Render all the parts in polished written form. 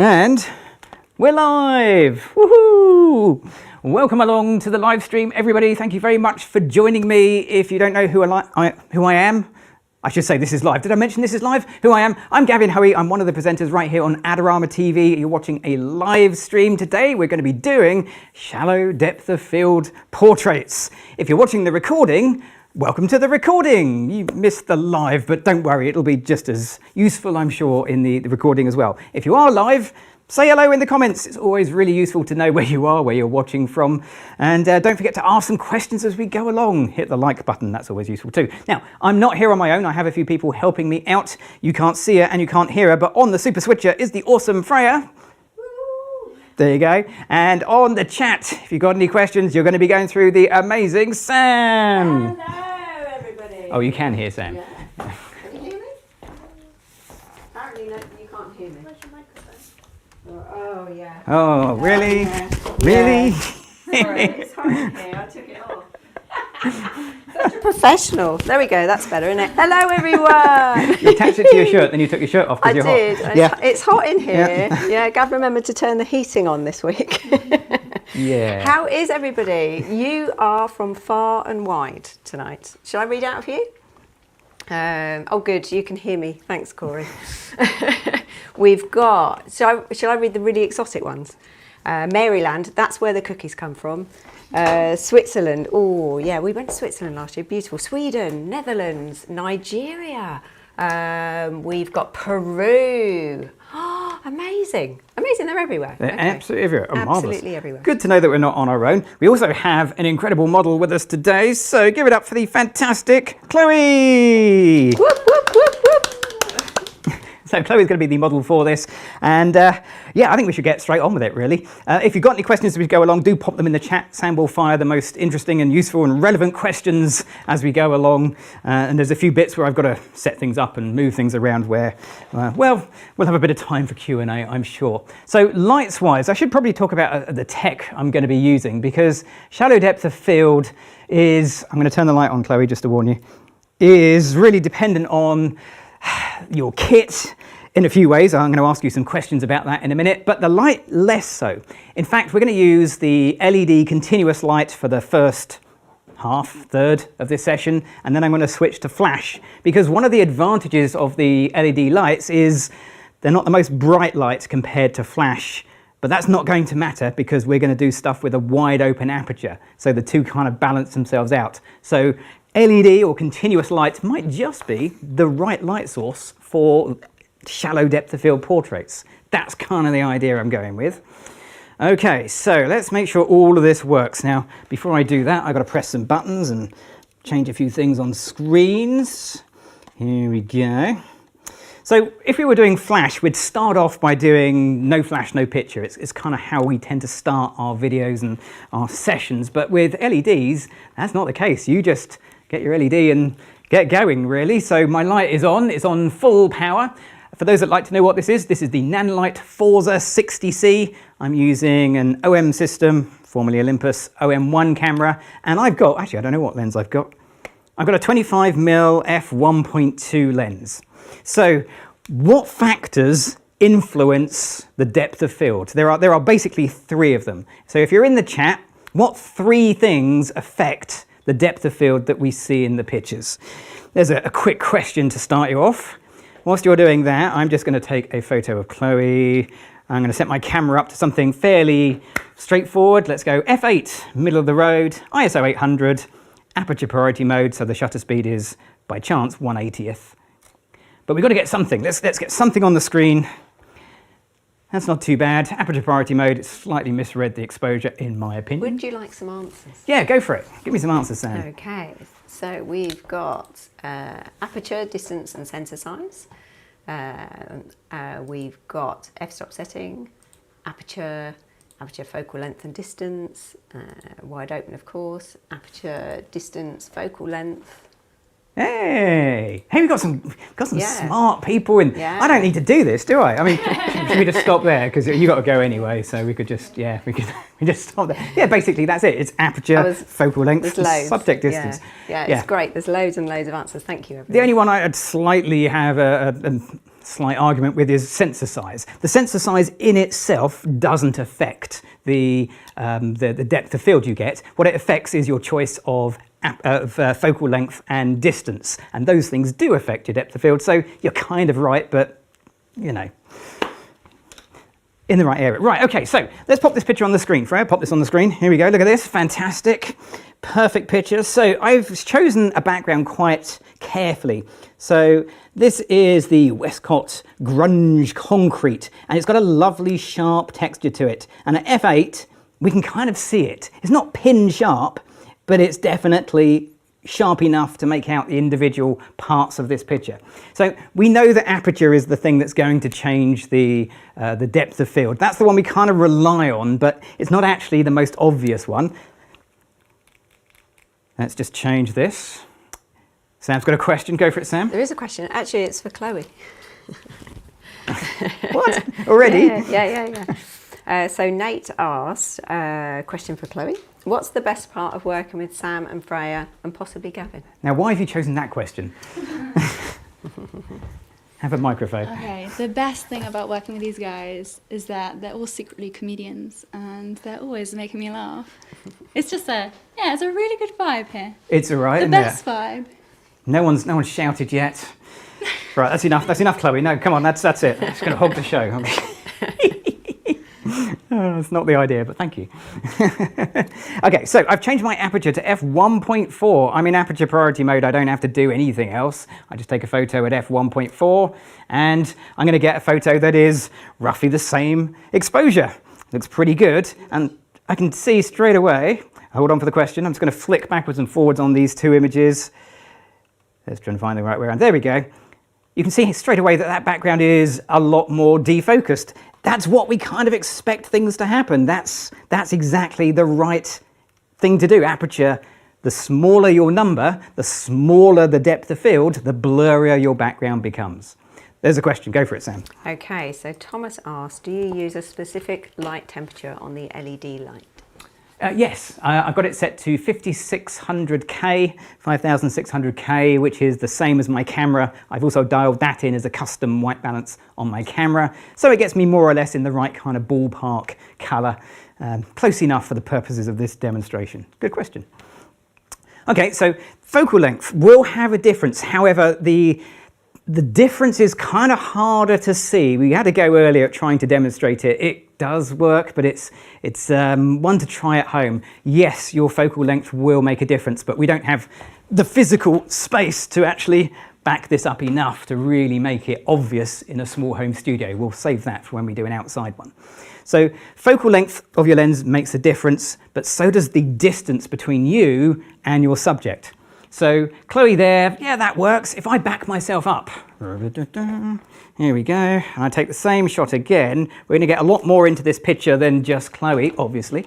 And we're live! Woohoo! Welcome along to the live stream, everybody. Thank you very much for joining me. If you don't know who I am, I should say this is live. Did I mention this is live? Who I am? I'm Gavin Hoey. I'm one of the presenters right here on Adorama TV. You're watching a live stream. Today we're going to be doing shallow depth of field portraits. If you're watching the recording, welcome to the recording. You missed the live, but don't worry, it'll be just as useful, I'm sure, in the recording as well. If you are live, say hello in the comments. It's always really useful to know where you are, where you're watching from. And don't forget to ask some questions as we go along. Hit the like button, that's always useful too. Now, I'm not here on my own. I have a few people helping me out. You can't see her and you can't hear her, but on the super switcher is the awesome Freya. There you go. And on the chat, if you've got any questions, you're going to be going through the amazing Sam. Hello, everybody. Oh, you can hear Sam. Yeah. Can you hear me? Apparently, no, you can't hear me. Where's your microphone? Oh, yeah. Oh, really? Yeah. Really? Yeah. Sorry, it's hot in here. I took it off. Such a professional. There we go. That's better, isn't it? Hello, everyone. You attached it to your shirt, then you took your shirt off I because you're did. hot. Yeah. It's hot in here. Yeah. Gav remembered to turn the heating on this week. Yeah. How is everybody? You are from far and wide tonight. Shall I read out for you? Oh, good. You can hear me. Thanks, Corey. We've got. Shall I read the really exotic ones? Maryland. That's where the cookies come from. Switzerland. Oh, yeah. We went to Switzerland last year. Beautiful. Sweden, Netherlands, Nigeria. We've got Peru. Oh, amazing. Amazing. They're everywhere. They're absolutely everywhere. Oh, Absolutely marvellous. everywhere. Good to know that we're not on our own. We also have an incredible model with us today, so give it up for the fantastic Chloe. Whoop, whoop, whoop, whoop. So Chloe's going to be the model for this, and yeah, I think we should get straight on with it, really. If you've got any questions as we go along, do pop them in the chat. Sam will fire the most interesting and useful and relevant questions as we go along, and there's a few bits where I've got to set things up and move things around where, well, we'll have a bit of time for Q&A, I'm sure. So lights-wise, I should probably talk about the tech I'm going to be using, because shallow depth of field is, I'm going to turn the light on, Chloe, just to warn you, is really dependent on your kit in a few ways. I'm going to ask you some questions about that in a minute, but the light less so. In fact, we're going to use the LED continuous light for the first third of this session, and then I'm going to switch to flash, because one of the advantages of the LED lights is they're not the most bright lights compared to flash, but that's not going to matter because we're going to do stuff with a wide open aperture, so the two kind of balance themselves out. So LED or continuous light might just be the right light source for shallow depth of field portraits. That's kind of the idea I'm going with. Okay, so let's make sure all of this works. Now, before I do that, I've got to press some buttons and change a few things on screens. Here we go. So if we were doing flash, we'd start off by doing no flash, no picture. It's kind of how we tend to start our videos and our sessions. But with LEDs, that's not the case. You just get your LED and get going, really. So my light is on. It's on full power. For those that like to know what this is the Nanlite Forza 60C. I'm using an OM system, formerly Olympus OM1 camera, and I've got, actually I don't know what lens I've got. I've got a 25mm f1.2 lens. So what factors influence the depth of field? There are basically three of them. So if you're in the chat, what three things affect the depth of field that we see in the pictures? There's a quick question to start you off. Whilst you're doing that, I'm just going to take a photo of Chloe. I'm going to set my camera up to something fairly straightforward. Let's go f8, middle of the road, ISO 800, aperture priority mode, so the shutter speed is, by chance, 1/80th. But we've got to get something. Let's get something on the screen. That's not too bad. Aperture priority mode, it's slightly misread the exposure, in my opinion. Would you like some answers? Yeah, go for it. Give me some answers, Sam. Okay, so we've got aperture, distance and sensor size. We've got f-stop setting, aperture focal length and distance, wide open of course, aperture, distance, focal length. Hey, we've got some Yeah. smart people, and Yeah. I don't need to do this, do I? I mean, should we just stop there? Because you got to go anyway, so we could just, we just stop there. Yeah, basically that's it. It's aperture, focal length, subject distance. Yeah, it's great. There's loads and loads of answers. Thank you, everyone. The only one I'd slightly have a slight argument with is sensor size. The sensor size in itself doesn't affect the depth of field you get. What it affects is your choice of focal length and distance, and those things do affect your depth of field, so you're kind of right, but you know, in the right area. Right, okay, so let's pop this picture on the screen. Freya, pop this on the screen. Here we go, look at this, fantastic, perfect picture. So I've chosen a background quite carefully. So this is the Westcott Grunge Concrete, and it's got a lovely sharp texture to it. And at f8, we can kind of see it. It's not pin sharp, but it's definitely sharp enough to make out the individual parts of this picture. So we know that aperture is the thing that's going to change the depth of field. That's the one we kind of rely on, but it's not actually the most obvious one. Let's just change this. Sam's got a question. Go for it, Sam. There is a question. Actually, it's for Chloe. What? Already? Yeah. So Nate asked a question for Chloe. What's the best part of working with Sam and Freya and possibly Gavin? Now, why have you chosen that question? Have a microphone. Okay, the best thing about working with these guys is that they're all secretly comedians and they're always making me laugh. It's just it's a really good vibe here. It's all right. The best vibe. No one's shouted yet. Right, that's enough. That's enough, Chloe. No, come on, that's it. I'm just going to hog the show. Oh, that's not the idea, but thank you. Okay, so I've changed my aperture to f1.4. I'm in aperture priority mode. I don't have to do anything else. I just take a photo at f1.4, and I'm going to get a photo that is roughly the same exposure. Looks pretty good, and I can see straight away. Hold on for the question. I'm just going to flick backwards and forwards on these two images. Let's try and find the right way around. There we go. You can see straight away that that background is a lot more defocused. That's what we kind of expect things to happen. That's exactly the right thing to do. Aperture, the smaller your number, the smaller the depth of field, the blurrier your background becomes. There's a question. Go for it, Sam. Okay, so Thomas asked, do you use a specific light temperature on the LED light? Yes, I've got it set to 5600K, 5600K, which is the same as my camera. I've also dialed that in as a custom white balance on my camera, so it gets me more or less in the right kind of ballpark colour, close enough for the purposes of this demonstration. Good question. Okay, so focal length will have a difference. However, the difference is kind of harder to see. We had to go earlier at trying to demonstrate it. It does work, but it's one to try at home. Yes, your focal length will make a difference, but we don't have the physical space to actually back this up enough to really make it obvious in a small home studio. We'll save that for when we do an outside one. So focal length of your lens makes a difference, but so does the distance between you and your subject. So Chloe there, yeah, that works. If I back myself up, here we go, and I take the same shot again, we're going to get a lot more into this picture than just Chloe, obviously.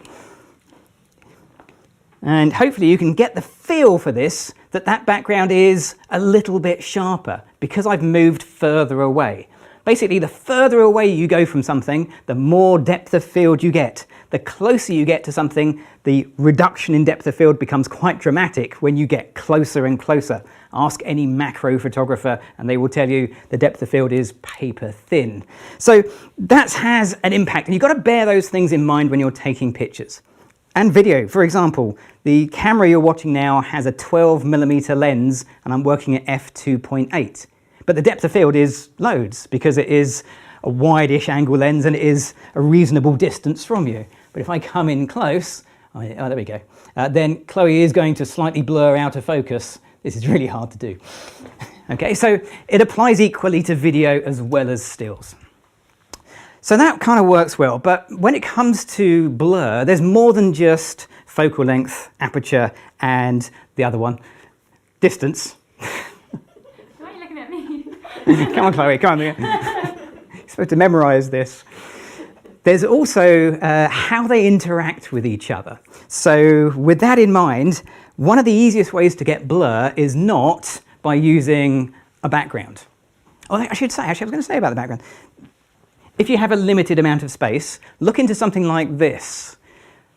And hopefully you can get the feel for this, that background is a little bit sharper because I've moved further away. Basically, the further away you go from something, the more depth of field you get. The closer you get to something, the reduction in depth of field becomes quite dramatic when you get closer and closer. Ask any macro photographer and they will tell you the depth of field is paper thin. So that has an impact, and you've got to bear those things in mind when you're taking pictures. And video, for example, the camera you're watching now has a 12mm lens and I'm working at f2.8. But the depth of field is loads because it is a wide-ish angle lens and it is a reasonable distance from you. But if I come in close, there we go, then Chloe is going to slightly blur out of focus. This is really hard to do. Okay, so it applies equally to video as well as stills. So that kind of works well, but when it comes to blur, there's more than just focal length, aperture, and the other one, distance. Why are you looking at me? Come on, Chloe, come on. You're supposed to memorize this. There's also how they interact with each other. So with that in mind, one of the easiest ways to get blur is not by using a background. Oh, I was going to say about the background. If you have a limited amount of space, look into something like this.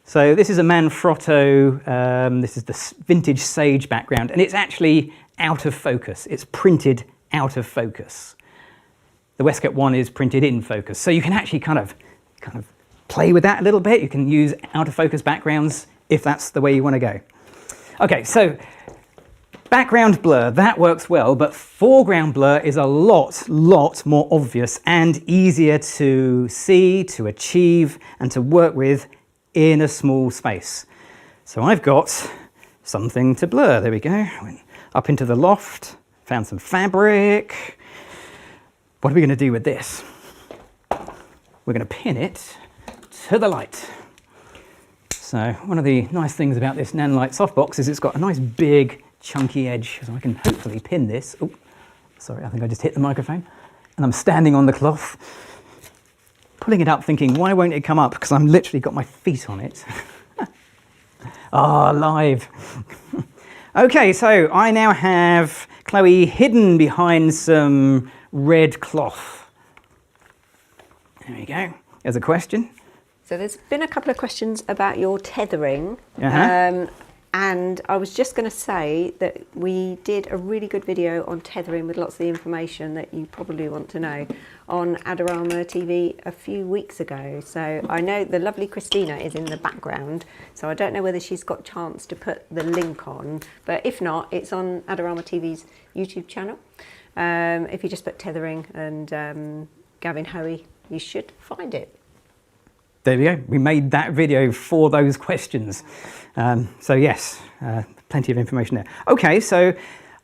So this is a Manfrotto, this is the vintage sage background, and it's actually out of focus. It's printed out of focus. the Westcott one is printed in focus. So you can actually kind of play with that a little bit. You can use out of focus backgrounds if that's the way you want to go. Okay, so background blur, that works well, but foreground blur is a lot more obvious and easier to see, to achieve, and to work with in a small space. So I've got something to blur. There we go. Went up into the loft, found some fabric. What are we going to do with this? We're going to pin it to the light. So one of the nice things about this nanolite softbox is it's got a nice big chunky edge, so I can hopefully pin this. Oh, sorry, I think I just hit the microphone. And I'm standing on the cloth, pulling it up thinking, why won't it come up? Because I've literally got my feet on it. Ah, live. Okay, so I now have Chloe hidden behind some red cloth. There we go. There's a question. So there's been a couple of questions about your tethering. Uh-huh. And I was just going to say that we did a really good video on tethering with lots of the information that you probably want to know on Adorama TV a few weeks ago. So I know the lovely Christina is in the background, so I don't know whether she's got a chance to put the link on, but if not, it's on Adorama TV's YouTube channel. If you just put tethering and Gavin Hoey, you should find it. There we go. We made that video for those questions. So yes, plenty of information there. Okay, so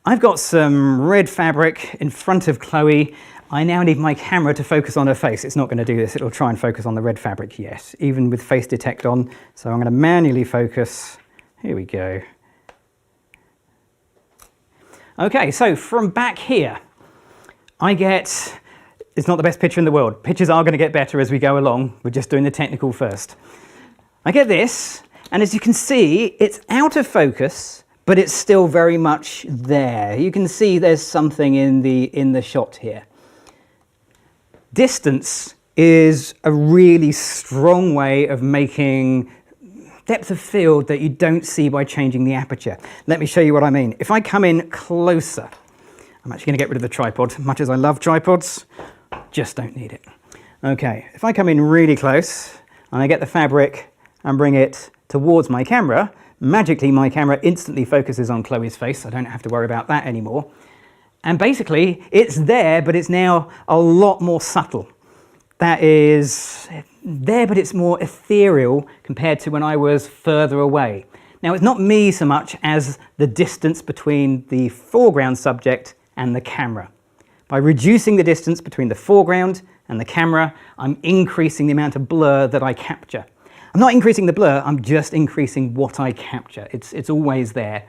I've got some red fabric in front of Chloe. I now need my camera to focus on her face. It's not going to do this. It'll try and focus on the red fabric, yes, even with face detect on. So I'm going to manually focus. Here we go. Okay, so from back here, I get... It's not the best picture in the world. Pictures are going to get better as we go along. We're just doing the technical first. I get this, and as you can see, it's out of focus, but it's still very much there. You can see there's something in the shot here. Distance is a really strong way of making depth of field that you don't see by changing the aperture. Let me show you what I mean. If I come in closer, I'm actually going to get rid of the tripod. Much as I love tripods, just don't need it. Okay, if I come in really close and I get the fabric and bring it towards my camera, magically my camera instantly focuses on Chloe's face. I don't have to worry about that anymore. And basically it's there, but it's now a lot more subtle. That is there, but it's more ethereal compared to when I was further away. Now it's not me so much as the distance between the foreground subject and the camera. By reducing the distance between the foreground and the camera, I'm increasing the amount of blur that I capture. I'm not increasing the blur, I'm just increasing what I capture. It's always there.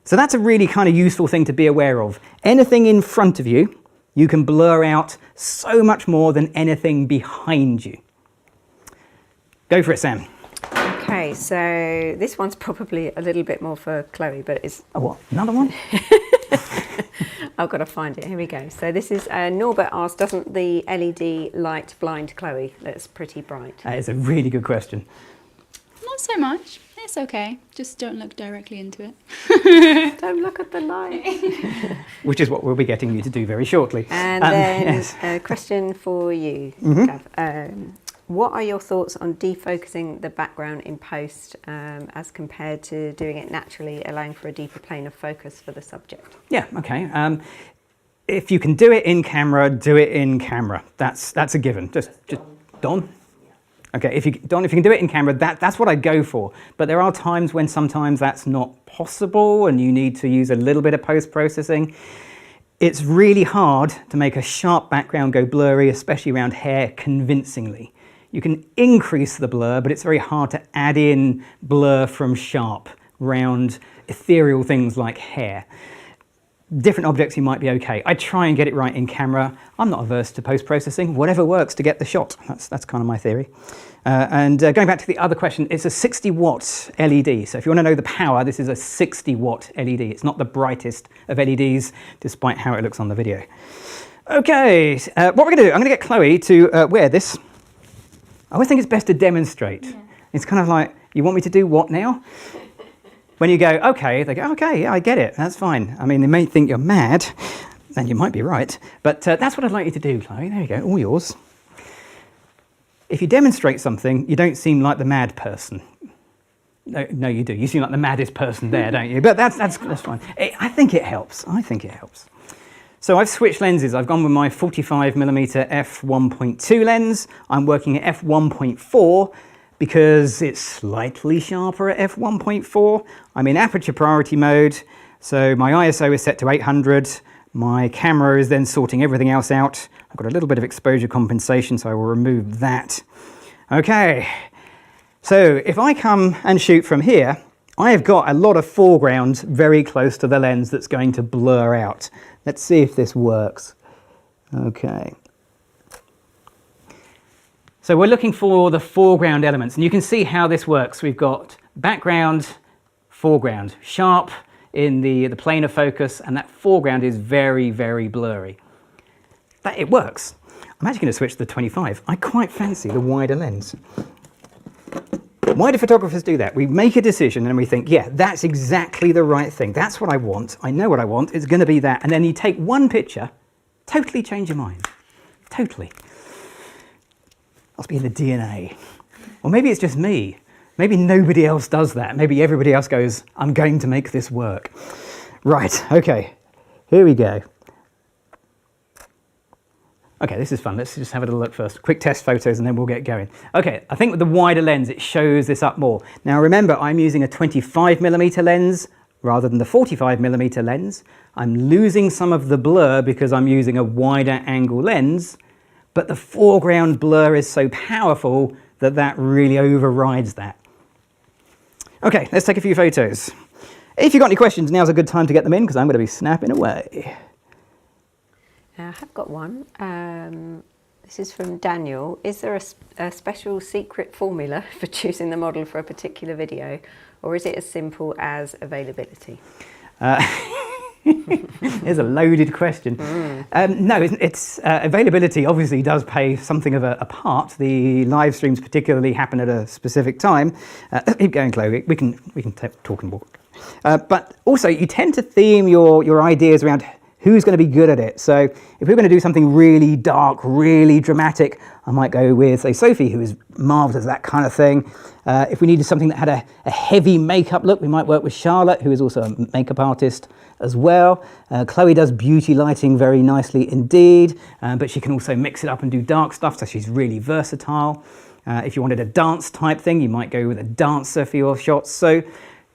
So that's a really kind of useful thing to be aware of. Anything in front of you, you can blur out so much more than anything behind you. Go for it, Sam. Okay, so this one's probably a little bit more for Chloe, but it's... Oh, what? Another one? I've got to find it. Here we go. So this is Norbert asked, doesn't the LED light blind Chloe? That's pretty bright. That is a really good question. Not so much. It's okay. Just don't look directly into it. Don't look at the light. Which is what we'll be getting you to do very shortly. And then yes. a question for you, Gav. What are your thoughts on defocusing the background in post as compared to doing it naturally, allowing for a deeper plane of focus for the subject? Yeah, okay. If you can do it in camera, do it in camera. That's a given. Just Don? Okay, if you can do it in camera, that's what I go for. But there are times when sometimes that's not possible and you need to use a little bit of post-processing. It's really hard to make a sharp background go blurry, especially around hair, convincingly. You can increase the blur, but it's very hard to add in blur from sharp, round, ethereal things like hair. Different objects you might be okay. I try and get it right in camera. I'm not averse to post-processing. Whatever works to get the shot. That's kind of my theory. And going back to the other question, it's a 60-watt LED. So if you want to know the power, this is a 60-watt LED. It's not the brightest of LEDs, despite how it looks on the video. Okay, what we're going to do, I'm going to get Chloe to wear this. I always think it's best to demonstrate. Yeah. It's kind of like, you want me to do what now? When you go, okay, they go, okay, yeah, I get it, that's fine. I mean, they may think you're mad, And you might be right, but that's what I'd like you to do, Chloe. There you go, all yours. If you demonstrate something, you don't seem like the mad person. No, you do. You seem like the maddest person there, don't you? But that's fine. I think it helps. So I've switched lenses. I've gone with my 45mm f1.2 lens. I'm working at f1.4 because it's slightly sharper at f1.4. I'm in aperture priority mode, so my ISO is set to 800. My camera is then sorting everything else out. I've got a little bit of exposure compensation, so I will remove that. Okay, so if I come and shoot from here, I have got a lot of foreground very close to the lens that's going to blur out. Let's see if this works. Okay. So we're looking for the foreground elements, and you can see how this works. We've got background, foreground, sharp in the plane of focus, and that foreground is very, very blurry. It works. I'm actually going to switch to the 25. I quite fancy the wider lens. Why do photographers do that? We make a decision and we think, yeah, that's exactly the right thing. That's what I want. I know what I want. It's going to be that. And then you take one picture, totally change your mind. Totally. Must be in the DNA. Or maybe it's just me. Maybe nobody else does that. Maybe everybody else goes, I'm going to make this work. Right, okay. Here we go. Okay, this is fun. Let's just have a little look first. Quick test photos and then we'll get going. Okay, I think with the wider lens, it shows this up more. Now remember, I'm using a 25mm lens rather than the 45mm lens. I'm losing some of the blur because I'm using a wider angle lens, but the foreground blur is so powerful that that really overrides that. Okay, let's take a few photos. If you've got any questions, now's a good time to get them in because I'm going to be snapping away. I have got one. This is from Daniel. Is there a special secret formula for choosing the model for a particular video, or is it as simple as availability? Here's a loaded question. No, it's availability obviously does play something of a part. The live streams particularly happen at a specific time. Keep going, Chloe. We can talk and walk. But also, you tend to theme your ideas around who's going to be good at it. So if we're going to do something really dark, really dramatic, I might go with, say, Sophie, who is marvellous at that kind of thing. If we needed something that had a heavy makeup look, we might work with Charlotte, who is also a makeup artist as well. Chloe does beauty lighting very nicely indeed, but she can also mix it up and do dark stuff, so she's really versatile. If you wanted a dance type thing, you might go with a dancer for your shots. So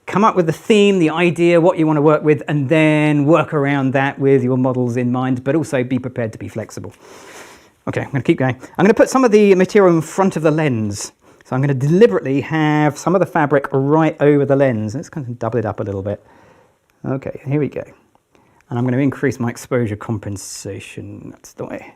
come up with the theme, the idea, what you want to work with, and then work around that with your models in mind, but also be prepared to be flexible. Okay, I'm going to keep going. I'm going to put some of the material in front of the lens. So I'm going to deliberately have some of the fabric right over the lens. Let's kind of double it up a little bit. Okay, here we go. And I'm going to increase my exposure compensation. That's the way.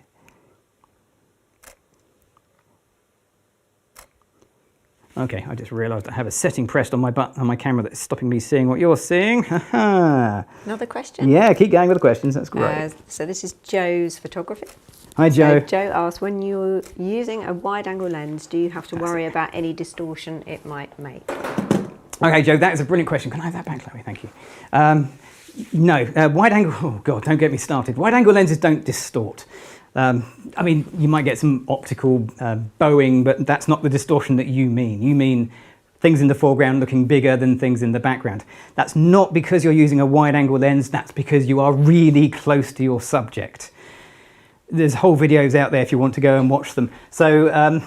Okay, I just realised I have a setting pressed on my button on my camera that's stopping me seeing what you're seeing. Another question? Yeah, keep going with the questions. That's great. So this is Joe's photography. Hi, Joe. So Joe asks, when you're using a wide-angle lenge, do you have to worry about any distortion it might make? Okay, Joe, that is a brilliant question. Can I have that back, Chloe? Thank you. No, wide-angle... Oh, God, don't get me started. Wide-angle lenses don't distort. I mean, you might get some optical bowing, but that's not the distortion that you mean. You mean things in the foreground looking bigger than things in the background. That's not because you're using a wide-angle lens, that's because you are really close to your subject. There's whole videos out there if you want to go and watch them. So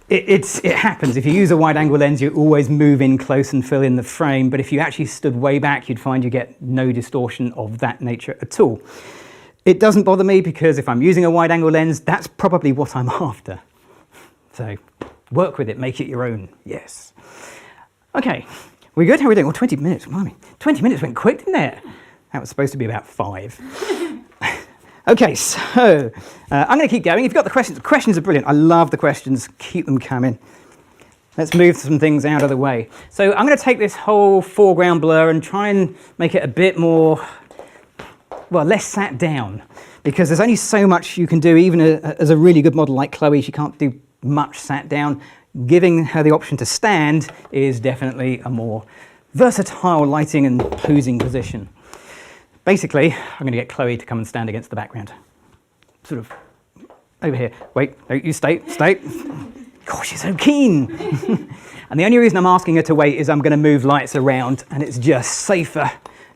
it happens. If you use a wide-angle lens, you always move in close and fill in the frame, but if you actually stood way back, you'd find you get no distortion of that nature at all. It doesn't bother me because if I'm using a wide-angle lens, that's probably what I'm after. So work with it, make it your own, yes. Okay, we good? How are we doing? Well, 20 minutes, blimey. 20 minutes went quick, didn't it? That was supposed to be about 5. Okay, so I'm going to keep going. If you've got the questions are brilliant. I love the questions, keep them coming. Let's move some things out of the way. So I'm going to take this whole foreground blur and try and make it a bit more, well, less sat down, because there's only so much you can do. Even as a really good model like Chloe, she can't do much sat down. Giving her the option to stand is definitely a more versatile lighting and posing position. basically, I'm going to get Chloe to come and stand against the background. Sort of over here. Wait, no, you stay. Gosh, she's so keen. And the only reason I'm asking her to wait is I'm going to move lights around, and it's just safer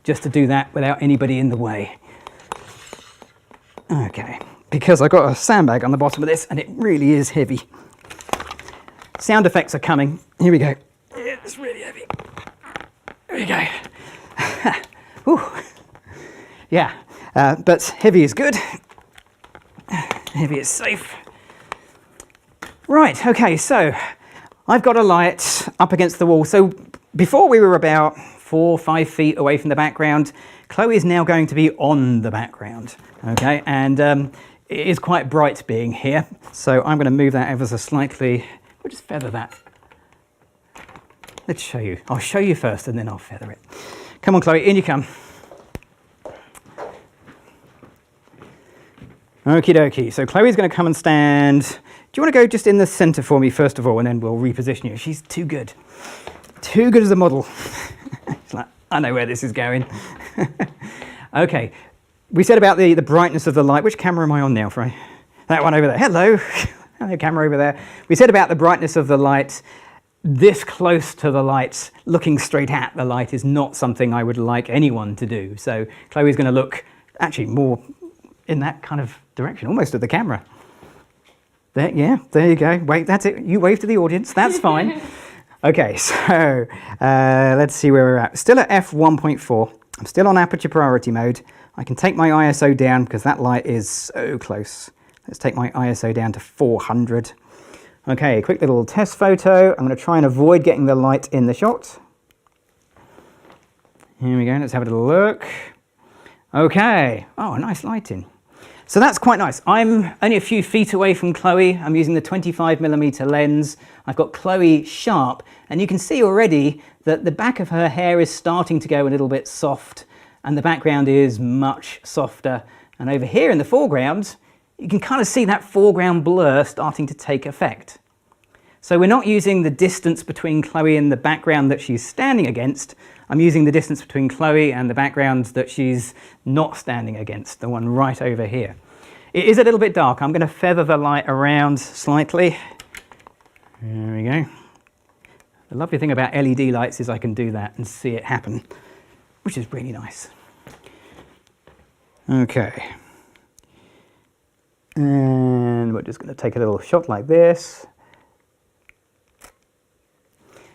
just to do that without anybody in the way. Okay, because I've got a sandbag on the bottom of this, and it really is heavy. Sound effects are coming. Here we go. It's really heavy. There we go. Ooh. Yeah, but heavy is good. Heavy is safe. Right, okay, so I've got a light up against the wall. So before we were about 4 or 5 feet away from the background. Chloe is now going to be on the background, okay? And it is quite bright being here. So I'm going to move that ever so slightly. We'll just feather that. Let's show you. I'll show you first and then I'll feather it. Come on, Chloe, in you come. Okie dokie. So Chloe's going to come and stand. Do you want to go just in the center for me first of all, and then we'll reposition you? She's too good. Too good as a model. She's like, I know where this is going. Okay. We said about the brightness of the light. Which camera am I on now, Frey? That one over there. Hello. Hello, camera over there. We said about the brightness of the light. This close to the light, looking straight at the light, is not something I would like anyone to do. So Chloe's going to look actually more in that kind of direction, almost at the camera. There, yeah, there you go. Wait, that's it. You wave to the audience. That's fine. Okay, so let's see where we're at. Still at f1.4. I'm still on aperture priority mode. I can take my ISO down because that light is so close. Let's take my ISO down to 400. Okay, quick little test photo. I'm going to try and avoid getting the light in the shot. Here we go. Let's have a little look. Okay. Oh, nice lighting. So that's quite nice. I'm only a few feet away from Chloe. I'm using the 25mm lens. I've got Chloe sharp, and you can see already that the back of her hair is starting to go a little bit soft, and the background is much softer. And over here in the foreground, you can kind of see that foreground blur starting to take effect. So we're not using the distance between Chloe and the background that she's standing against. I'm using the distance between Chloe and the background that she's not standing against, the one right over here. It is a little bit dark. I'm going to feather the light around slightly. There we go. The lovely thing about LED lights is I can do that and see it happen, which is really nice. Okay. And we're just going to take a little shot like this.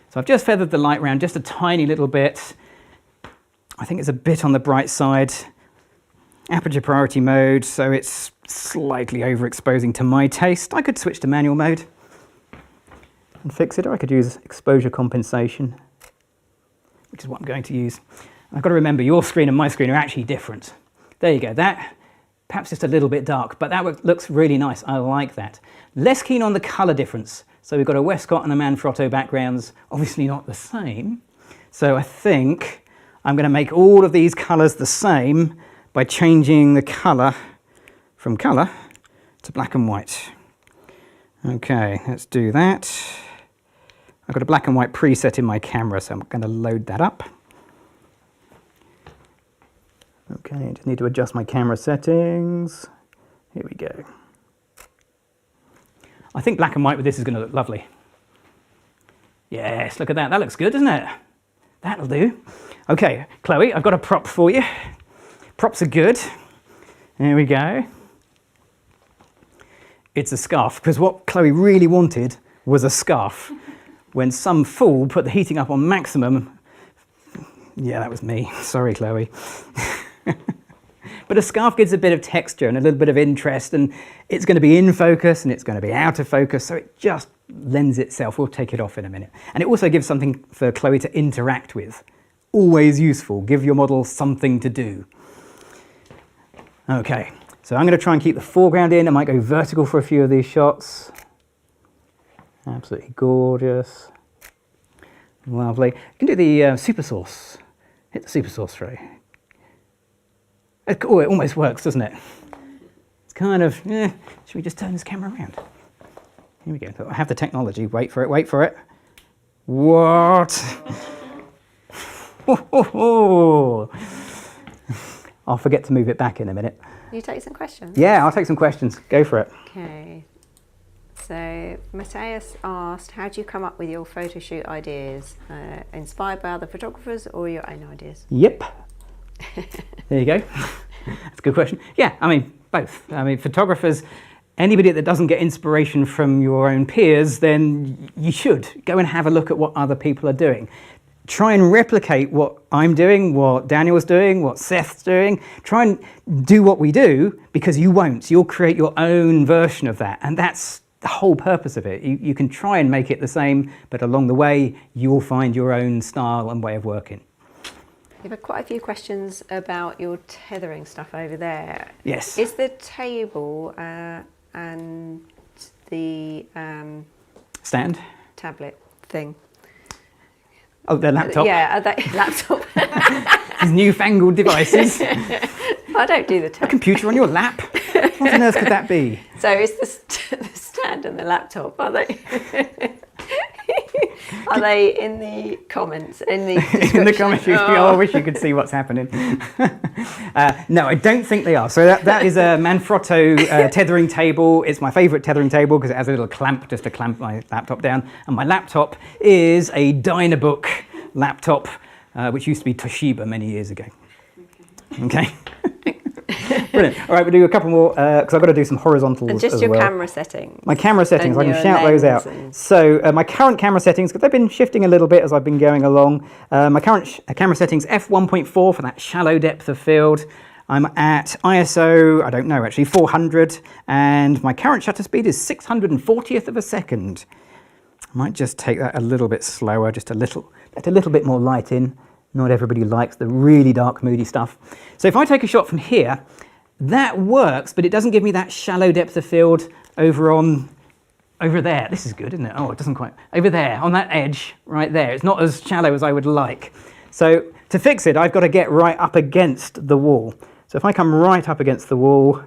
So I've just feathered the light around just a tiny little bit. I think it's a bit on the bright side. Aperture priority mode, so it's slightly overexposing to my taste. I could switch to manual mode and fix it, or I could use exposure compensation, which is what I'm going to use. I've got to remember your screen and my screen are actually different. There you go. That perhaps just a little bit dark, but that looks really nice. I like that. Less keen on the color difference. So we've got a Westcott and a Manfrotto backgrounds, obviously not the same. So I think I'm going to make all of these colors the same by changing the color from color to black and white. Okay, let's do that. I've got a black and white preset in my camera, so I'm going to load that up. Okay, I just need to adjust my camera settings. Here we go. I think black and white with this is going to look lovely. Yes, look at that. That looks good, doesn't it? That'll do. Okay, Chloe, I've got a prop for you. Props are good. There we go. It's a scarf, because what Chloe really wanted was a scarf. When some fool put the heating up on maximum. Yeah, that was me. Sorry, Chloe. But a scarf gives a bit of texture and a little bit of interest, and it's going to be in focus and it's going to be out of focus, so it just lends itself. We'll take it off in a minute. And it also gives something for Chloe to interact with. Always useful. Give your model something to do. Okay, so I'm going to try and keep the foreground in. I might go vertical for a few of these shots. Absolutely gorgeous. Lovely. You can do the super source. Hit the super source through. Oh, it almost works, doesn't it? It's kind of, should we just turn this camera around? Here we go. I have the technology. Wait for it, wait for it. What? I'll forget to move it back in a minute. You take some questions? Yeah, I'll take some questions. Go for it. Okay. So Matthias asked, how do you come up with your photo shoot ideas? Inspired by other photographers or your own ideas? Yep. There you go. That's a good question. Yeah, I mean, both. I mean, photographers, anybody that doesn't get inspiration from your own peers, then you should go and have a look at what other people are doing. Try and replicate what I'm doing, what Daniel's doing, what Seth's doing. Try and do what we do, because you won't. You'll create your own version of that, and that's the whole purpose of it. You can try and make it the same, but along the way, you'll find your own style and way of working. You've had quite a few questions about your tethering stuff over there. Yes. Is the table and the Stand? tablet thing? Oh, the laptop? Yeah, that laptop. These newfangled devices. I don't do the A tech. computer on your lap? What on earth could that be? So is the stand and the laptop, are they? Are they in the comments? In the description? In the comments, I wish you could see what's happening. No, I don't think they are. So that is a Manfrotto tethering table. It's my favourite tethering table because it has a little clamp just to clamp my laptop down. And my laptop is a Dynabook laptop, which used to be Toshiba many years ago. Okay. Brilliant. All right, we'll do a couple more because I've got to do some horizontals And just as your well. camera settings. My camera settings, I And can your shout those out. lens and- So my current camera settings, because they've been shifting a little bit as I've been going along. My current camera settings, f1.4 for that shallow depth of field. I'm at ISO, I don't know actually, 400. And my current shutter speed is 640th of a second. I might just take that a little bit slower, just a little, let a little bit more light in. Not everybody likes the really dark, moody stuff. So if I take a shot from here, that works, but it doesn't give me that shallow depth of field over there. This is good, isn't it? Oh, it doesn't quite. Over there, on that edge, right there. It's not as shallow as I would like. So to fix it, I've got to get right up against the wall. So if I come right up against the wall,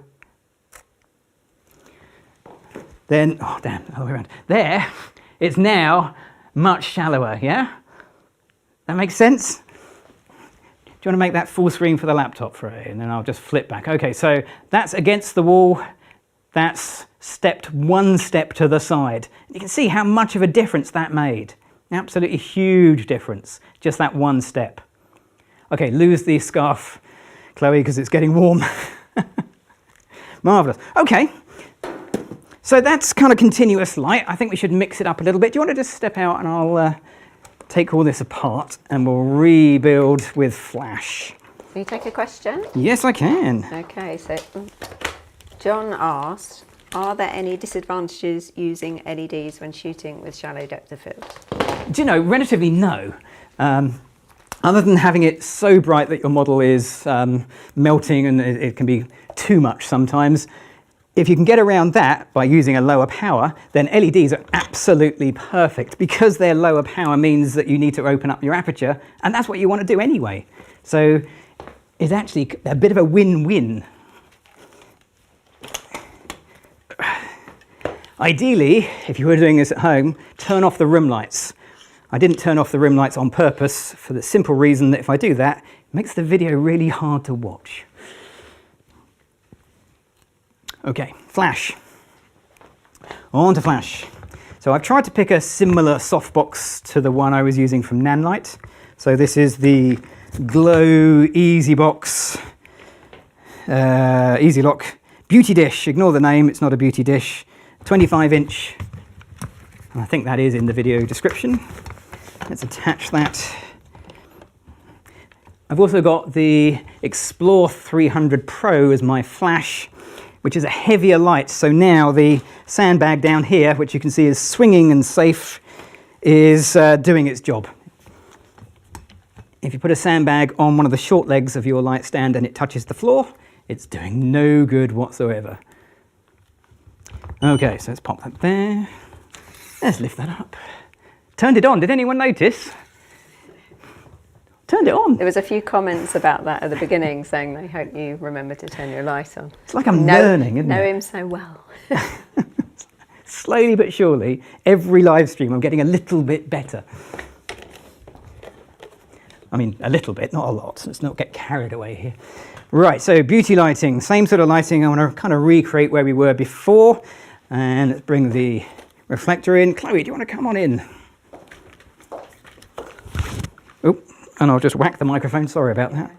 then, oh damn, all the way around. There, it's now much shallower, yeah? That makes sense? Do you want to make that full screen for the laptop for it? And then I'll just flip back. Okay, so that's against the wall. That's stepped one step to the side. You can see how much of a difference that made. Absolutely huge difference, just that one step. Okay, lose the scarf, Chloe, because it's getting warm. Marvellous. Okay, so that's kind of continuous light. I think we should mix it up a little bit. Do you want to just step out and I'll take all this apart and we'll rebuild with flash. Can you take a question? Yes, I can. Okay, so John asked, are there any disadvantages using LEDs when shooting with shallow depth of field? Do you know, relatively no. Other than having it so bright that your model is melting and it can be too much sometimes. If you can get around that by using a lower power, then LEDs are absolutely perfect. Because they're lower power means that you need to open up your aperture, and that's what you want to do anyway. So it's actually a bit of a win-win. Ideally, if you were doing this at home, turn off the room lights. I didn't turn off the room lights on purpose for the simple reason that if I do that, it makes the video really hard to watch. Okay, flash. On to flash. So I've tried to pick a similar softbox to the one I was using from Nanlite. So this is the Glow Easy Box, Easy Lock Beauty Dish. Ignore the name, it's not a beauty dish. 25-inch. I think that is in the video description. Let's attach that. I've also got the Explore 300 Pro as my flash, which is a heavier light. So now the sandbag down here, which you can see is swinging and safe, is doing its job. If you put a sandbag on one of the short legs of your light stand and it touches the floor, it's doing no good whatsoever. Okay, so let's pop that there. Let's lift that up. Turned it on. Did anyone notice? Turned it on. There was a few comments about that at the beginning saying they hope you remember to turn your light on. It's like I'm learning, isn't know it? him so well. Slowly but surely, every live stream I'm getting a little bit better. I mean, a little bit, not a lot. Let's not get carried away here. Right, so beauty lighting, same sort of lighting. I want to kind of recreate where we were before. And let's bring the reflector in. Chloe, do you want to come on in? Oh, and I'll just whack the microphone. Sorry about that.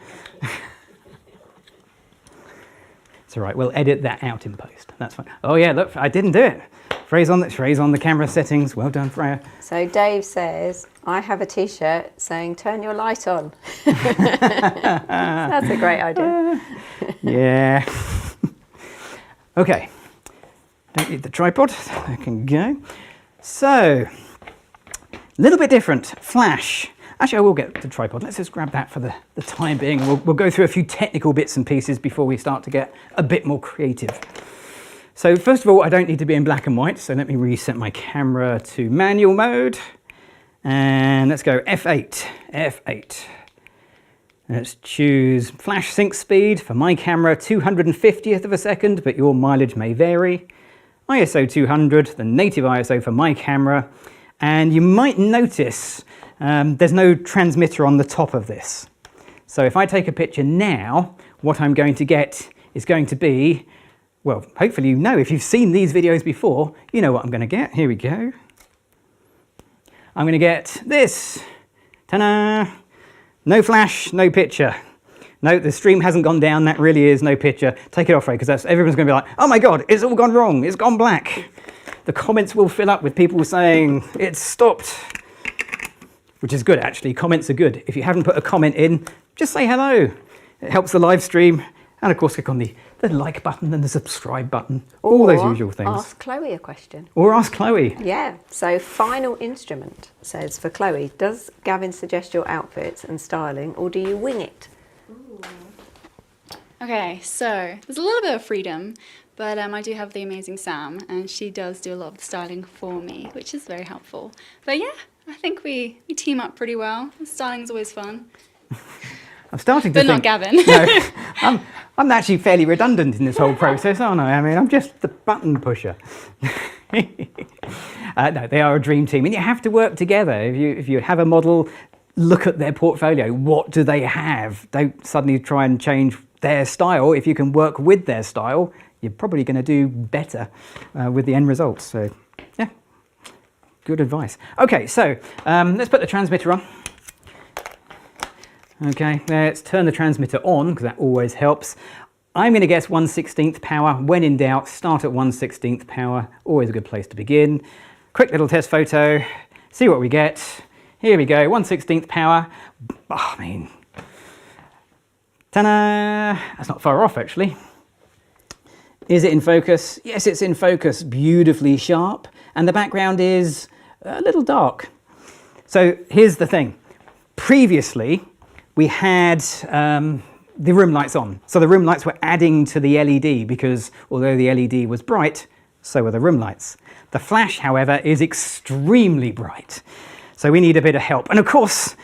It's all right. We'll edit that out in post. That's fine. Oh yeah, look, I didn't do it. Freya's on the camera settings. Well done, Freya. So Dave says, I have a T-shirt saying, turn your light on. That's a great idea. Yeah. Okay. Don't need the tripod. There can go. So, a little bit different. Flash. Actually, I will get the tripod. Let's just grab that for the time being. We'll go through a few technical bits and pieces before we start to get a bit more creative. So first of all, I don't need to be in black and white. So let me reset my camera to manual mode. And let's go F8. F8. Let's choose flash sync speed for my camera, 250th of a second, but your mileage may vary. ISO 200, the native ISO for my camera. And you might notice there's no transmitter on the top of this. So if I take a picture now, what I'm going to get is going to be, well, hopefully you know, if you've seen these videos before, you know what I'm going to get. Here we go. I'm going to get this. Ta-da! No flash, no picture. No, the stream hasn't gone down. That really is no picture. Take it off, Ray, because everyone's going to be like, oh my God, it's all gone wrong. It's gone black. The comments will fill up with people saying it's stopped, which is good, actually. Comments are good. If you haven't put a comment in, just say hello. It helps the live stream. And of course, click on the like button and the subscribe button. All those usual things. Ask Chloe a question. Or ask Chloe. Yeah. So Final Instrument says for Chloe, does Gavin suggest your outfits and styling, or do you wing it? Ooh. Okay, so there's a little bit of freedom, but I do have the amazing Sam, and she does do a lot of the styling for me, which is very helpful. But yeah, I think we team up pretty well. Styling's always fun. I'm starting to but think... not Gavin. No, I'm actually fairly redundant in this whole process, aren't I? I mean, I'm just the button pusher. No, they are a dream team, and you have to work together. If you have a model, look at their portfolio. What do they have? Don't suddenly try and change their style. If you can work with their style, you're probably going to do better with the end results. So, yeah, good advice. Okay, so let's put the transmitter on. Okay, let's turn the transmitter on, because that always helps. I'm going to guess 1/16th power. When in doubt, start at 1/16th power. Always a good place to begin. Quick little test photo. See what we get. Here we go, 1/16th power. Oh, I mean, ta-da! That's not far off, actually. Is it in focus? Yes, it's in focus. Beautifully sharp. And the background is a little dark. So here's the thing. Previously, we had the room lights on. So the room lights were adding to the LED, because although the LED was bright, so were the room lights. The flash, however, is extremely bright. So we need a bit of help. And of course,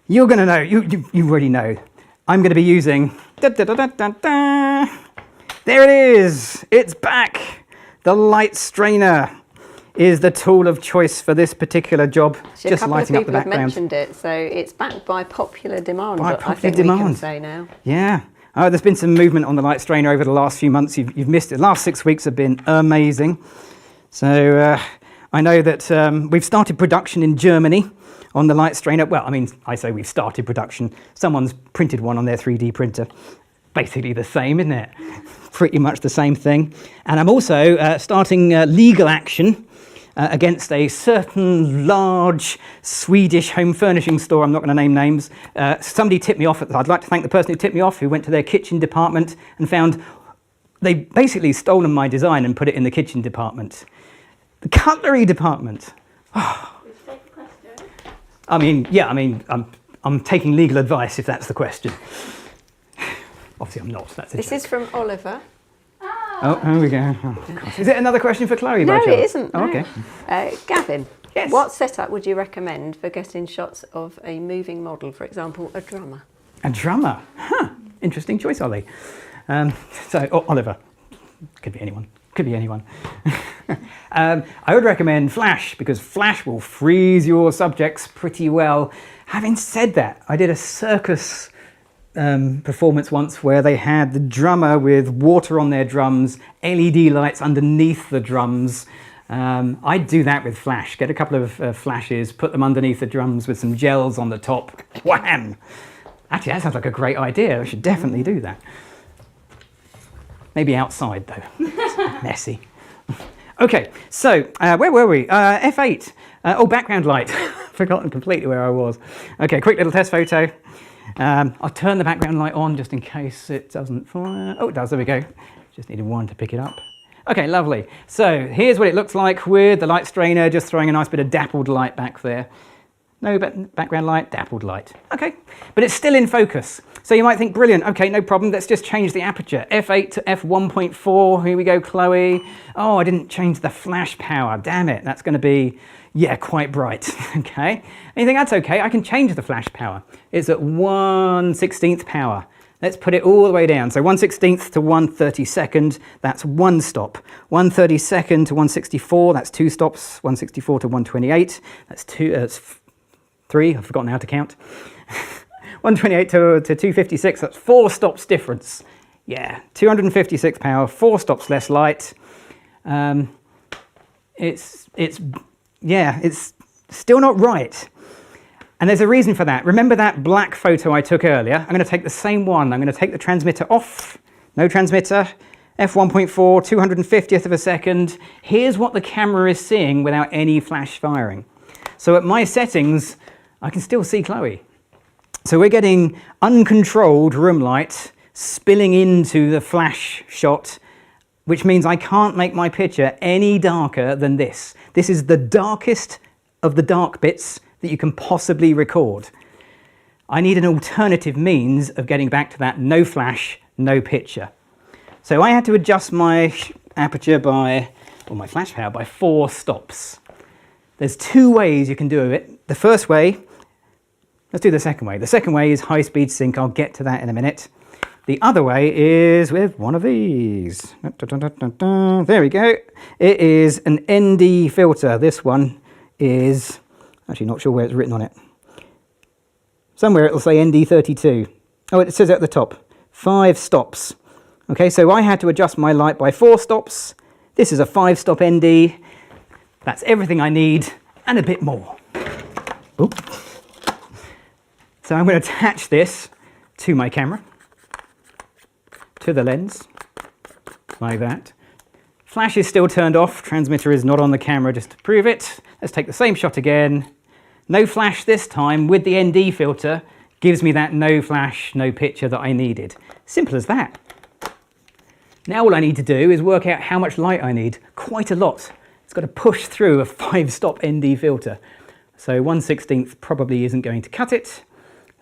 you're going to know, you already know, I'm going to be using, there it is, it's back. The light strainer is the tool of choice for this particular job, So just lighting up the background. A couple of people have mentioned it, so it's backed by popular demand. By I popular think demand. We can say now. Yeah. Oh, there's been some movement on the light strainer over the last few months. You've missed it. The last 6 weeks have been amazing. So I know that we've started production in Germany on the light strainer. Well, I mean, I say we've started production. Someone's printed one on their 3D printer. Basically the same, isn't it? Pretty much the same thing. And I'm also starting legal action against a certain large Swedish home furnishing store. I'm not going to name names. Somebody tipped me off. I'd like to thank the person who tipped me off, who went to their kitchen department and found they basically stolen my design and put it in the kitchen department. The cutlery department. Oh. I mean, yeah, I mean, I'm taking legal advice if that's the question. Obviously, I'm not. That's a This joke. is from Oliver. Oh, here we go. Oh, is it another question for Chloe? No, by chance? it isn't. Oh, No. okay. Gavin, Yes. what setup would you recommend for getting shots of a moving model, for example, a drummer? A drummer. Huh. Interesting choice, Ollie. So, Oliver. Could be anyone. Could be anyone. I would recommend Flash because Flash will freeze your subjects pretty well. Having said that, I did a circus performance once where they had the drummer with water on their drums, LED lights underneath the drums. I'd do that with Flash. Get a couple of flashes, put them underneath the drums with some gels on the top. Wham! Actually, that sounds like a great idea. I should definitely do that. Maybe outside though. It's messy. Okay, so where were we? F8. Oh, background light. Forgotten completely where I was. Okay, quick little test photo. I'll turn the background light on just in case it doesn't fire. Oh, it does. There we go. Just needed one to pick it up. Okay, lovely. So here's what it looks like with the light strainer, just throwing a nice bit of dappled light back there. No background light, dappled light. Okay, but it's still in focus. So you might think, brilliant, okay, no problem, let's just change the aperture. F8 to f1.4, here we go, Chloe. Oh, I didn't change the flash power, damn it, that's gonna be, yeah, quite bright, okay. And you think, that's okay, I can change the flash power. It's at 1/16 power. Let's put it all the way down. So 1/16 to 1/32, that's one stop. 1/32 to 164, that's two stops. 164 to 128, that's three, I've forgotten how to count. 128 to 256, that's four stops difference. Yeah, 256 power, four stops less light. It's still not right. And there's a reason for that. Remember that black photo I took earlier? I'm going to take the same one. I'm going to take the transmitter off. No transmitter. F1.4, 250th of a second. Here's what the camera is seeing without any flash firing. So at my settings, I can still see Chloe. So we're getting uncontrolled room light spilling into the flash shot, which means I can't make my picture any darker than this. This is the darkest of the dark bits that you can possibly record. I need an alternative means of getting back to that no flash, no picture. So I had to adjust my aperture or my flash power by 4 stops. There's 2 ways you can do it. The first way, let's do the second way. The second way is high speed sync. I'll get to that in a minute. The other way is with one of these. There we go. It is an ND filter. This one is, actually not sure where it's written on it. Somewhere it'll say ND32. Oh, it says at the top, 5 stops. Okay, so I had to adjust my light by 4 stops. This is a 5-stop ND. That's everything I need and a bit more. Oop. So I'm going to attach this to my camera, to the lens, like that. Flash is still turned off, transmitter is not on the camera, just to prove it. Let's take the same shot again. No flash this time with the ND filter, gives me that no flash, no picture that I needed. Simple as that. Now all I need to do is work out how much light I need. Quite a lot. It's got to push through a 5-stop ND filter. So 1/16 probably isn't going to cut it.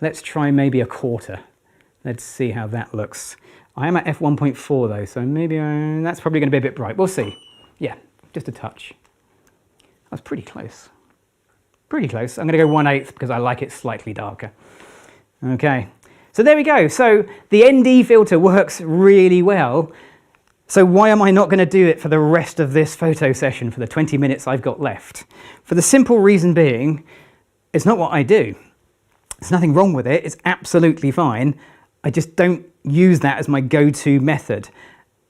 Let's try maybe a 1/4. Let's see how that looks. I am at f1.4 though, so maybe that's probably going to be a bit bright. We'll see. Yeah, just a touch. That's pretty close. Pretty close. I'm going to go 1/8 because I like it slightly darker. Okay, so there we go. So the ND filter works really well. So why am I not going to do it for the rest of this photo session for the 20 minutes I've got left? For the simple reason being, it's not what I do. There's nothing wrong with it. It's absolutely fine. I just don't use that as my go-to method.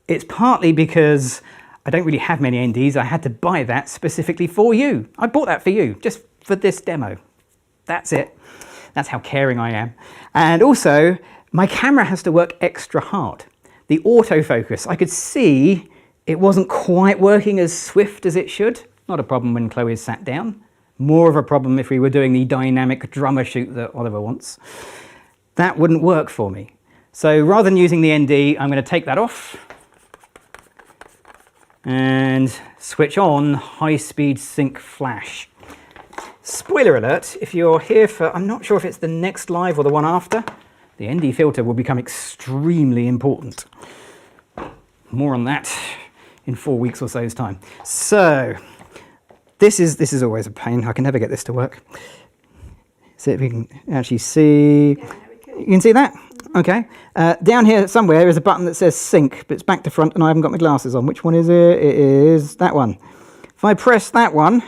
It's partly because I don't really have many NDs. I had to buy that specifically for you. I bought that for you, just for this demo. That's it. That's how caring I am. And also, my camera has to work extra hard. The autofocus, I could see it wasn't quite working as swift as it should. Not a problem when Chloe's sat down. More of a problem if we were doing the dynamic drummer shoot that Oliver wants. That wouldn't work for me. So rather than using the ND, I'm going to take that off and switch on high-speed sync flash. Spoiler alert, if you're here for, I'm not sure if it's the next live or the one after, the ND filter will become extremely important. More on that in 4 weeks or so's time. So this is always a pain. I can never get this to work. See if we can actually see. You can see that? Okay. Down here somewhere is a button that says sync, but it's back to front and I haven't got my glasses on. Which one is it? It is that one. If I press that one,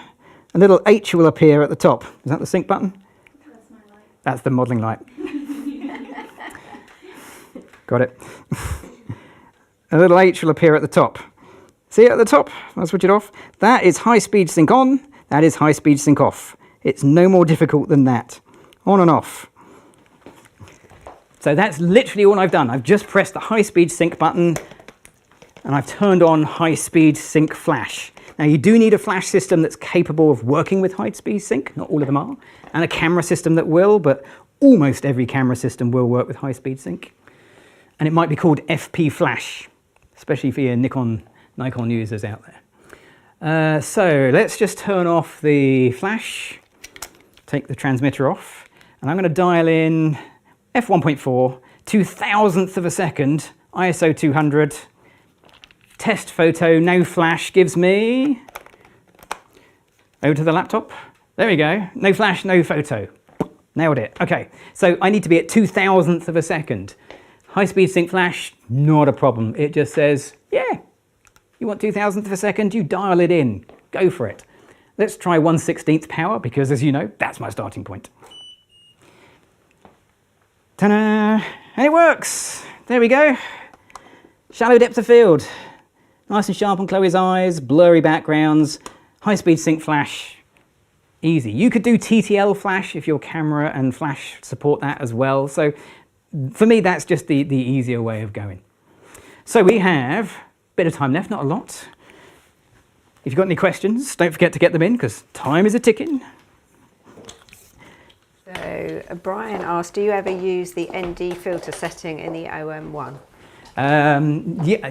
a little H will appear at the top. Is that the sync button? That's my light. That's the modelling light. Got it. A little H will appear at the top. See it at the top? I'll switch it off. That is high-speed sync on. That is high-speed sync off. It's no more difficult than that. On and off. So that's literally all I've done. I've just pressed the high-speed sync button and I've turned on high-speed sync flash. Now you do need a flash system that's capable of working with high-speed sync, not all of them are, and a camera system that will, but almost every camera system will work with high-speed sync. And it might be called FP flash, especially for your Nikon users out there. So let's just turn off the flash, take the transmitter off, and I'm going to dial in f1.4, 2,000th of a second, ISO 200, test photo, no flash gives me, over to the laptop, there we go, no flash, no photo, nailed it. Okay, so I need to be at 2,000th of a second. High-speed sync flash, not a problem. It just says, yeah, you want 2,000th of a second, you dial it in, go for it. Let's try 1/16th power, because as you know, that's my starting point. Ta-da! And it works! There we go. Shallow depth of field. Nice and sharp on Chloe's eyes, blurry backgrounds, high-speed sync flash. Easy. You could do TTL flash if your camera and flash support that as well. So for me, that's just the easier way of going. So we have a bit of time left, not a lot. If you've got any questions, don't forget to get them in, because time is a-ticking. So Brian asked, do you ever use the ND filter setting in the OM1?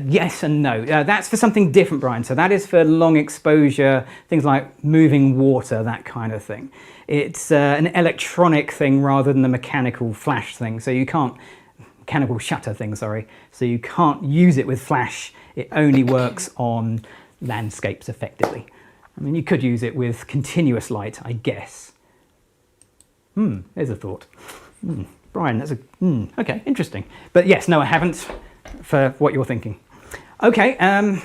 Yes and no. That's for something different, Brian. So that is for long exposure, things like moving water, that kind of thing. It's an electronic thing rather than the mechanical flash thing. So you can't, mechanical shutter thing, sorry. So you can't use it with flash. It only works on landscapes effectively. I mean, you could use it with continuous light, I guess. There's a thought. Brian, that's okay, interesting. But yes, no, I haven't, for what you're thinking. Okay, I'm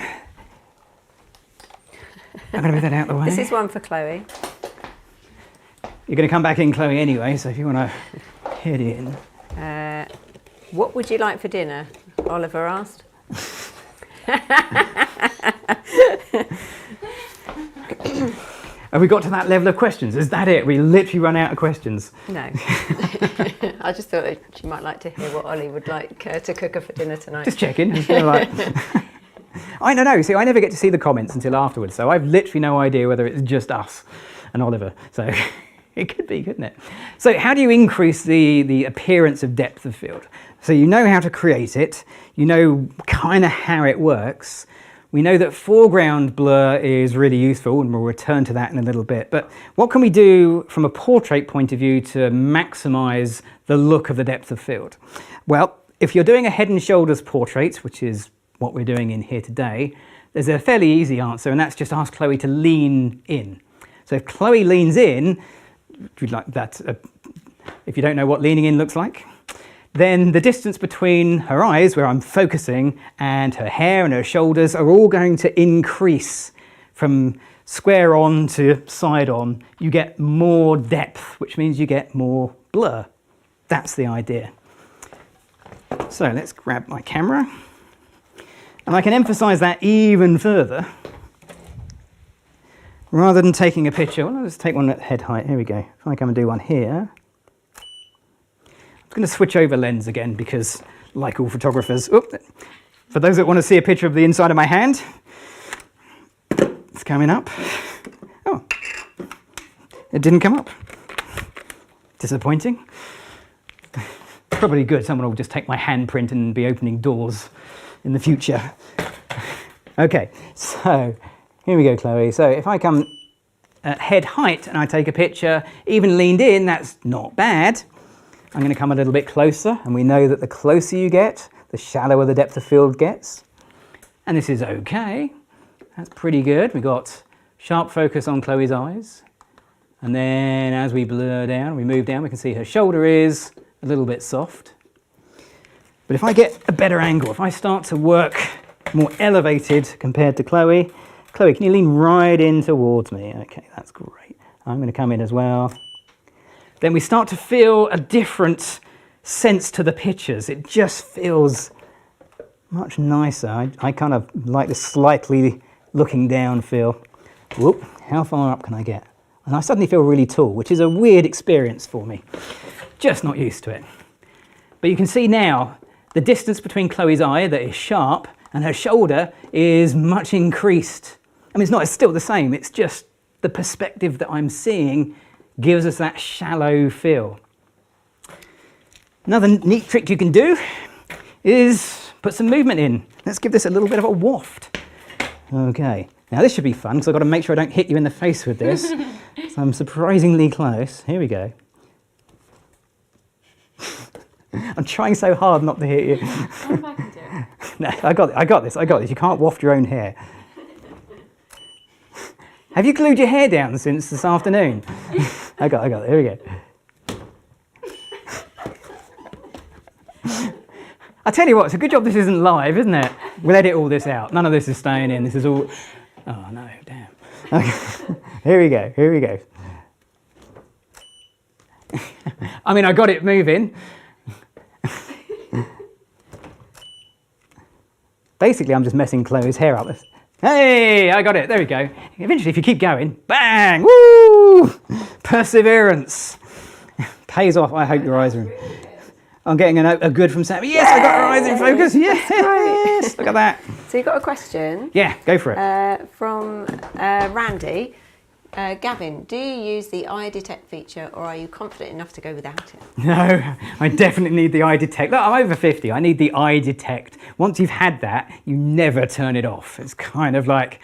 going to move that out of the way. This is one for Chloe. You're going to come back in, Chloe, anyway, so if you want to head in. What would you like for dinner? Oliver asked. Have we got to that level of questions? Is that it? We literally run out of questions. No. I just thought that she might like to hear what Ollie would like to cook her for dinner tonight. Just checking. Like... I don't know. See, I never get to see the comments until afterwards, so I've literally no idea whether it's just us and Oliver. So it could be, couldn't it? So how do you increase the appearance of depth of field? So you know how to create it. You know kind of how it works. We know that foreground blur is really useful, and we'll return to that in a little bit. But what can we do from a portrait point of view to maximize the look of the depth of field? Well, if you're doing a head and shoulders portrait, which is what we're doing in here today, there's a fairly easy answer, and that's just ask Chloe to lean in. So if Chloe leans in, if you don't know what leaning in looks like, then the distance between her eyes, where I'm focusing, and her hair and her shoulders are all going to increase from square on to side on. You get more depth, which means you get more blur. That's the idea. So let's grab my camera, and I can emphasize that even further. Rather than taking a picture, well, let's take one at head height. Here we go. If I come and do one here. I'm going to switch over lens again because, like all photographers, for those that want to see a picture of the inside of my hand, it's coming up. Oh, it didn't come up. Disappointing. Probably good. Someone will just take my handprint and be opening doors in the future. Okay, so here we go, Chloe. So if I come at head height and I take a picture, even leaned in, that's not bad. I'm going to come a little bit closer, and we know that the closer you get, the shallower the depth of field gets. And this is okay. That's pretty good. We got sharp focus on Chloe's eyes. And then as we blur down, we move down, we can see her shoulder is a little bit soft. But if I get a better angle, if I start to work more elevated compared to Chloe, Chloe, can you lean right in towards me? Okay, that's great. I'm going to come in as well. Then we start to feel a different sense to the pictures. It just feels much nicer. I kind of like the slightly looking down feel. Whoop, how far up can I get? And I suddenly feel really tall, which is a weird experience for me. Just not used to it. But you can see now the distance between Chloe's eye that is sharp and her shoulder is much increased. I mean, it's still the same, it's just the perspective that I'm seeing gives us that shallow feel. Another neat trick you can do is put some movement in. Let's give this a little bit of a waft. Okay, now this should be fun because I've got to make sure I don't hit you in the face with this. So I'm surprisingly close. Here we go. I'm trying so hard not to hit you. I wonder if I can do it. No, I got this. You can't waft your own hair. Have you glued your hair down since this afternoon? I got it. Here we go. I tell you what, it's a good job this isn't live, isn't it? We'll edit all this out. None of this is staying in. This is all... Oh, no, damn. Okay. Here we go. I mean, I got it moving. Basically, I'm just messing Chloe's hair up. Hey, I got it. There we go. Eventually, if you keep going, bang, woo! Perseverance. Pays off. I hope your eyes are in. I'm getting a good from Sam. Yes, I got her eyes in focus. Yes, look at that. So you got a question? Yeah, go for it. From Randy. Gavin, do you use the eye detect feature or are you confident enough to go without it? No, I definitely need the eye detect. Look, I'm over 50. I need the eye detect. Once you've had that, you never turn it off. It's kind of like,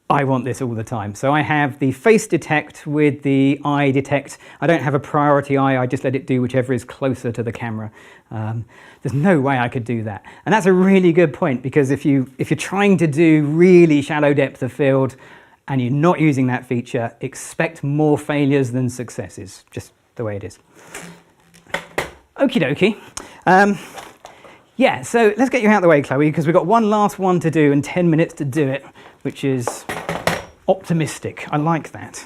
I want this all the time. So I have the face detect with the eye detect. I don't have a priority eye. I just let it do whichever is closer to the camera. There's no way I could do that. And that's a really good point because if you're trying to do really shallow depth of field and you're not using that feature, expect more failures than successes. Just the way it is. Okie dokie. Yeah, so let's get you out of the way, Chloe, because we've got one last one to do and 10 minutes to do it, which is optimistic. I like that.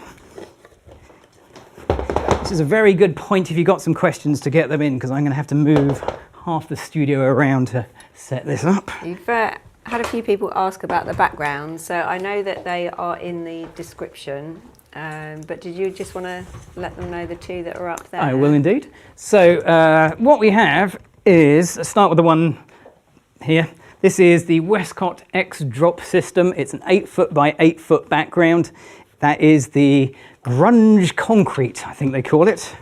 This is a very good point if you've got some questions to get them in, because I'm going to have to move half the studio around to set this up. You've had a few people ask about the background, so I know that they are in the description, but did you just want to let them know the two that are up there? I will indeed. So what we have is, let's start with the one here. This is the Westcott X drop system. It's an 8-foot by 8-foot background. That is the grunge concrete, I think they call it.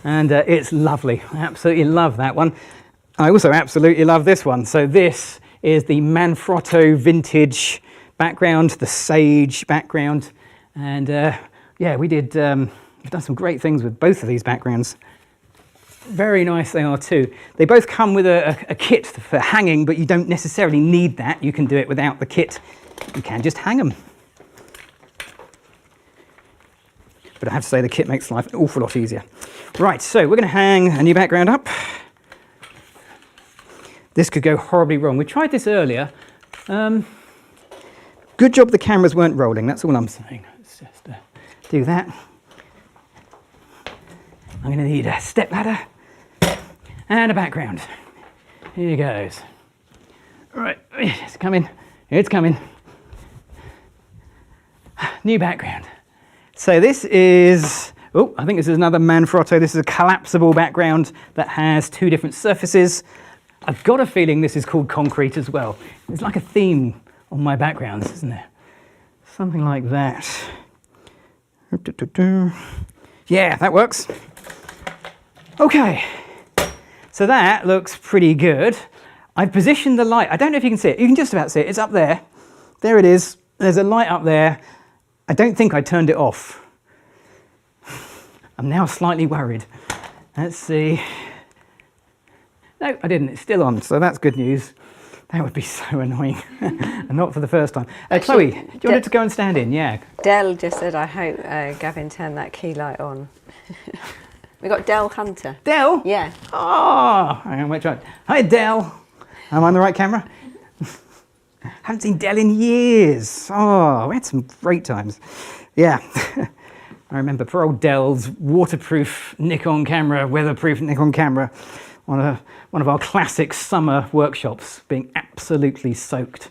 And it's lovely. I absolutely love that one. I also absolutely love this one. So this is the Manfrotto vintage background, the sage background. And yeah, we've done some great things with both of these backgrounds. Very nice they are too. They both come with a kit for hanging, but you don't necessarily need that. You can do it without the kit. You can just hang them. But I have to say the kit makes life an awful lot easier. Right, so we're going to hang a new background up. This could go horribly wrong. We tried this earlier. Good job the cameras weren't rolling, that's all I'm saying. Let's just do that. I'm going to need a step ladder and a background. Here goes. Right, it's coming. It's coming. New background. So this is, oh, I think this is another Manfrotto. This is a collapsible background that has two different surfaces. I've got a feeling this is called concrete as well. It's like a theme on my backgrounds, isn't there? Something like that. Yeah, that works. Okay, so that looks pretty good. I've positioned the light. I don't know if you can see it. You can just about see it. It's up there. There it is. There's a light up there. I don't think I turned it off. I'm now slightly worried. Let's see. No, I didn't. It's still on, so that's good news. That would be so annoying. And not for the first time. Chloe, do you want to go and stand in? Yeah. Dell just said, I hope Gavin turned that key light on. We got Dell Hunter. Dell? Yeah. Oh, hang on, wait, try. Hi, Dell. Am I on the right camera? Haven't seen Del in years. Oh, we had some great times. Yeah. I remember poor old Dell's waterproof Nikon camera, weatherproof Nikon camera, one of our classic summer workshops being absolutely soaked.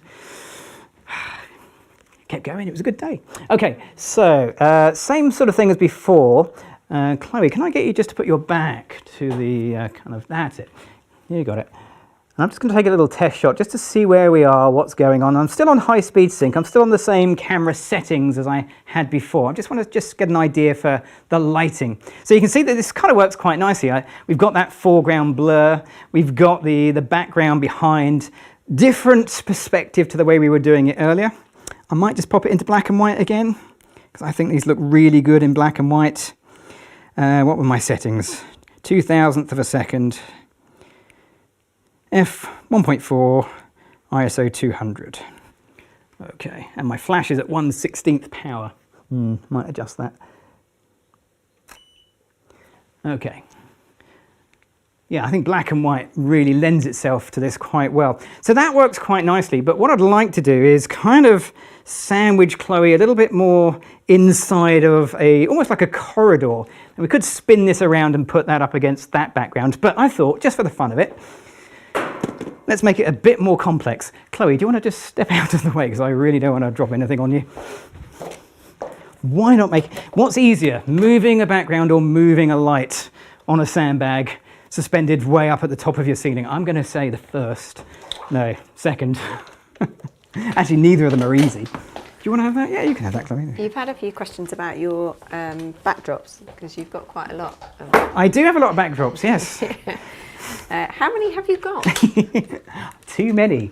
Kept going, it was a good day. Okay, so same sort of thing as before. Chloe, can I get you just to put your back to the kind of, that's it. You got it. And I'm just going to take a little test shot just to see where we are, what's going on. I'm still on high speed sync. I'm still on the same camera settings as I had before. I just want to just get an idea for the lighting. So you can see that this kind of works quite nicely. We've got that foreground blur. We've got the background behind. Different perspective to the way we were doing it earlier. I might just pop it into black and white again, because I think these look really good in black and white. What were my settings? 2,000th of a second. F 1.4, ISO 200. Okay, and my flash is at 1/16th power. Might adjust that. Okay. Yeah, I think black and white really lends itself to this quite well. So that works quite nicely, but what I'd like to do is kind of sandwich Chloe a little bit more inside of almost like a corridor. And we could spin this around and put that up against that background, but I thought, just for the fun of it, let's make it a bit more complex. Chloe, do you want to just step out of the way? Because I really don't want to drop anything on you. Why not what's easier, moving a background or moving a light on a sandbag suspended way up at the top of your ceiling? I'm going to say the first. No, second. Actually, neither of them are easy. Do you want to have that? Yeah, you can have that, Chloe. You've had a few questions about your backdrops, because you've got quite a lot. I do have a lot of backdrops, yes. How many have you got? Too many.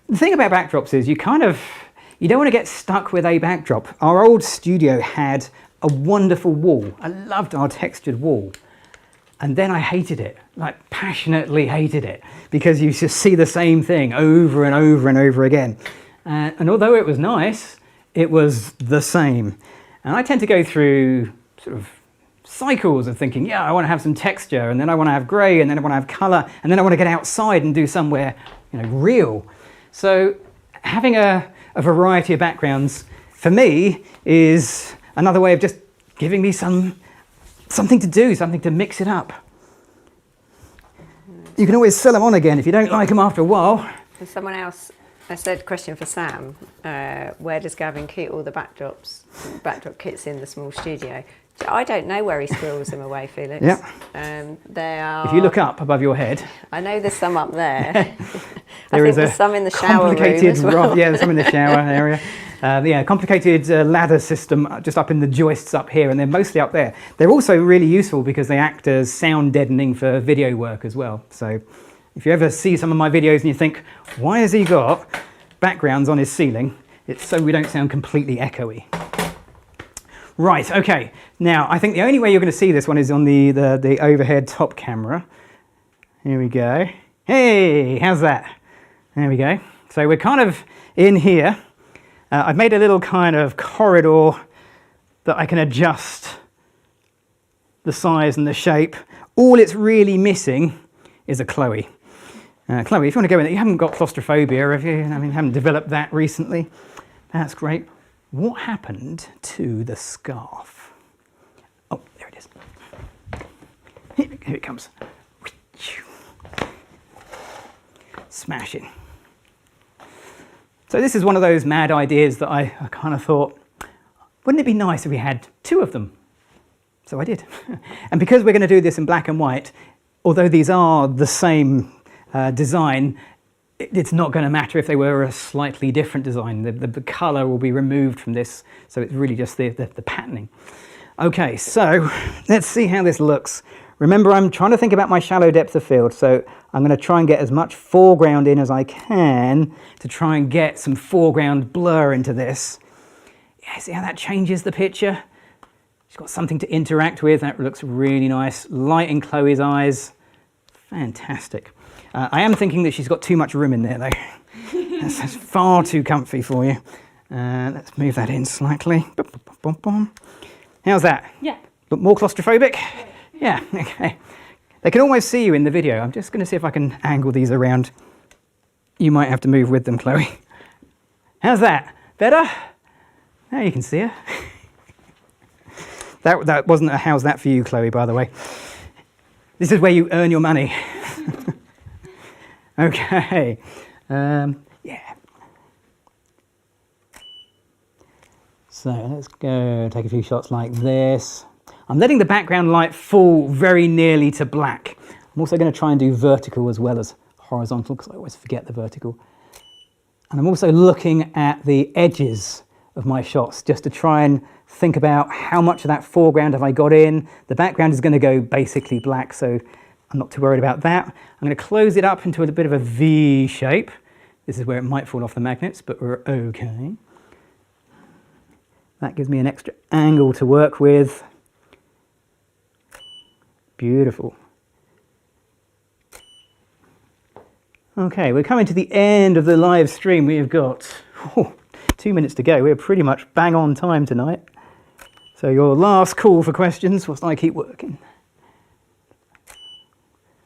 The thing about backdrops is you don't want to get stuck with a backdrop. Our old studio had a wonderful wall. I loved our textured wall. And then I hated it, like passionately hated it, because you just see the same thing over and over and over again. And although it was nice, it was the same. And I tend to go through sort of cycles of thinking, yeah, I want to have some texture, and then I want to have grey, and then I want to have colour, and then I want to get outside and do somewhere, real. So having a variety of backgrounds, for me, is another way of just giving me something to do, something to mix it up. You can always sell them on again if you don't like them after a while. And someone else, I said, question for Sam, where does Gavin keep all the backdrop kits in the small studio? I don't know where he squirrels them away, Felix. Yeah. They are. If you look up above your head. I know there's some up there. There's some in the shower room as well. Yeah, there's some in the shower area. Complicated ladder system just up in the joists up here, and they're mostly up there. They're also really useful because they act as sound deadening for video work as well. So if you ever see some of my videos and you think, why has he got backgrounds on his ceiling? It's so we don't sound completely echoey. Right, okay. Now, I think the only way you're going to see this one is on the overhead top camera. Here we go. Hey, how's that? There we go. So we're kind of in here. I've made a little kind of corridor that I can adjust the size and the shape. All it's really missing is a Chloe. Chloe, if you want to go in there, you haven't got claustrophobia, have you? I mean, haven't developed that recently. That's great. What happened to the scarf? Oh, there it is. Here it comes. Smashing. So this is one of those mad ideas that I kind of thought, wouldn't it be nice if we had two of them? So I did. And because we're going to do this in black and white, although these are the same design, it's not going to matter if they were a slightly different design. The colour will be removed from this, so it's really just the patterning. Okay, so let's see how this looks. Remember, I'm trying to think about my shallow depth of field, so I'm going to try and get as much foreground in as I can to try and get some foreground blur into this. Yeah, see how that changes the picture? She's got something to interact with. That looks really nice. Light in Chloe's eyes. Fantastic. I am thinking that she's got too much room in there, though. That's far too comfy for you. Let's move that in slightly. How's that? Yeah. Look more claustrophobic? Yeah, okay. They can almost see you in the video. I'm just going to see if I can angle these around. You might have to move with them, Chloe. How's that? Better? Now you can see her. That wasn't a how's that for you, Chloe, by the way. This is where you earn your money. Okay. Yeah. So let's go take a few shots like this. I'm letting the background light fall very nearly to black. I'm also going to try and do vertical as well as horizontal, because I always forget the vertical. And I'm also looking at the edges of my shots just to try and think about how much of that foreground have I got in. The background is going to go basically black, so I'm not too worried about that. I'm going to close it up into a bit of a V shape. This is where it might fall off the magnets, but we're okay. That gives me an extra angle to work with. Beautiful. Okay, we're coming to the end of the live stream. We have got 2 minutes to go. We're pretty much bang on time tonight. So your last call for questions whilst I keep working.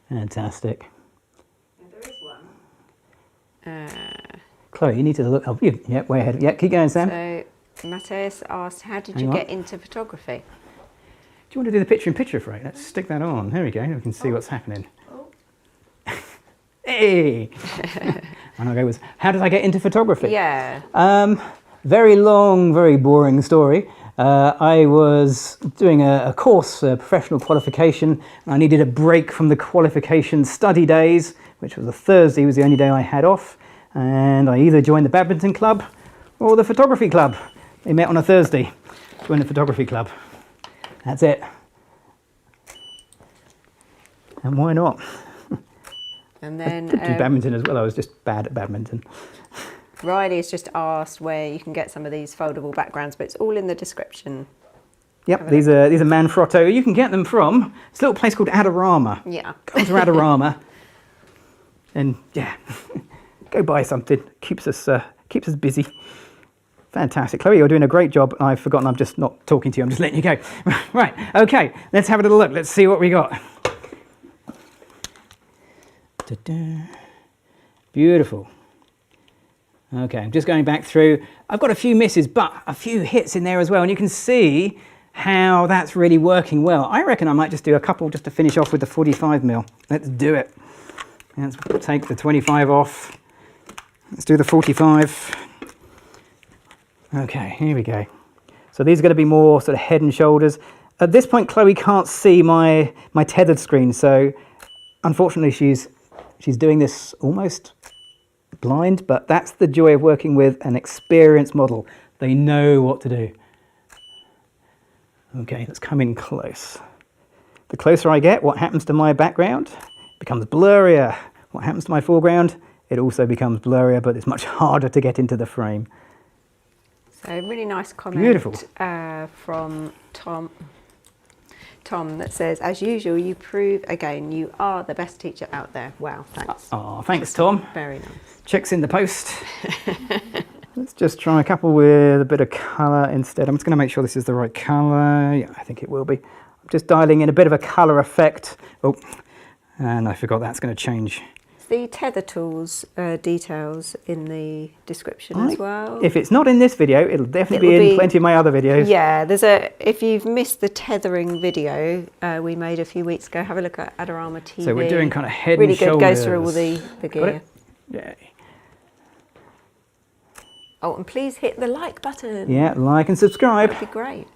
Fantastic. There is one. Chloe, you need to look. Oh, yep, way ahead. Yeah, keep going, Sam. So Matthias asked, how did you get into photography? Do you want to do the picture-in-picture frame? Let's stick that on. There we go. We can see what's happening. Hey! And I'll go with, how did I get into photography? Yeah. Very long, very boring story. I was doing a course, a professional qualification, and I needed a break from the qualification study days, which was a Thursday, was the only day I had off. And I either joined the badminton club or the photography club. They met on a Thursday. Joined the photography club. That's it. And why not? And then I could do badminton as well. I was just bad at badminton. Riley has just asked where you can get some of these foldable backgrounds, but it's all in the description. Yep, these are Manfrotto. You can get them from this little place called Adorama. Yeah. Go to Adorama, and yeah, go buy something. Keeps us busy. Fantastic, Chloe. You're doing a great job. I've forgotten. I'm just not talking to you. I'm just letting you go. Right. Okay. Let's have a little look. Let's see what we got. Ta-da. Beautiful. Okay, I'm just going back through. I've got a few misses, but a few hits in there as well, and you can see how that's really working well. I reckon I might just do a couple just to finish off with the 45mm. Let's do it. Let's take the 25 off. Let's do the 45. Okay, here we go. So these are going to be more sort of head and shoulders. At this point, Chloe can't see my tethered screen, so unfortunately she's doing this almost blind, but that's the joy of working with an experienced model. They know what to do. Okay, let's come in close. The closer I get, what happens to my background? It becomes blurrier. What happens to my foreground? It also becomes blurrier, but it's much harder to get into the frame. So really nice comment. Beautiful. From Tom that says, as usual, you prove again you are the best teacher out there. Wow, thanks. Oh, thanks, Tom. Very nice. Checks in the post. Let's just try a couple with a bit of colour instead. I'm just going to make sure this is the right colour. Yeah, I think it will be. I'm just dialing in a bit of a colour effect. Oh, and I forgot that's going to change. The tether tools details in the description as well. If it's not in this video, it'll definitely be in plenty of my other videos. Yeah, if you've missed the tethering video we made a few weeks ago, have a look at Adorama TV. So we're doing kind of head really and shoulders. Really good, goes through all the gear. Got it? Yay. Oh, and please hit the like button. Yeah, like and subscribe. That'd be great.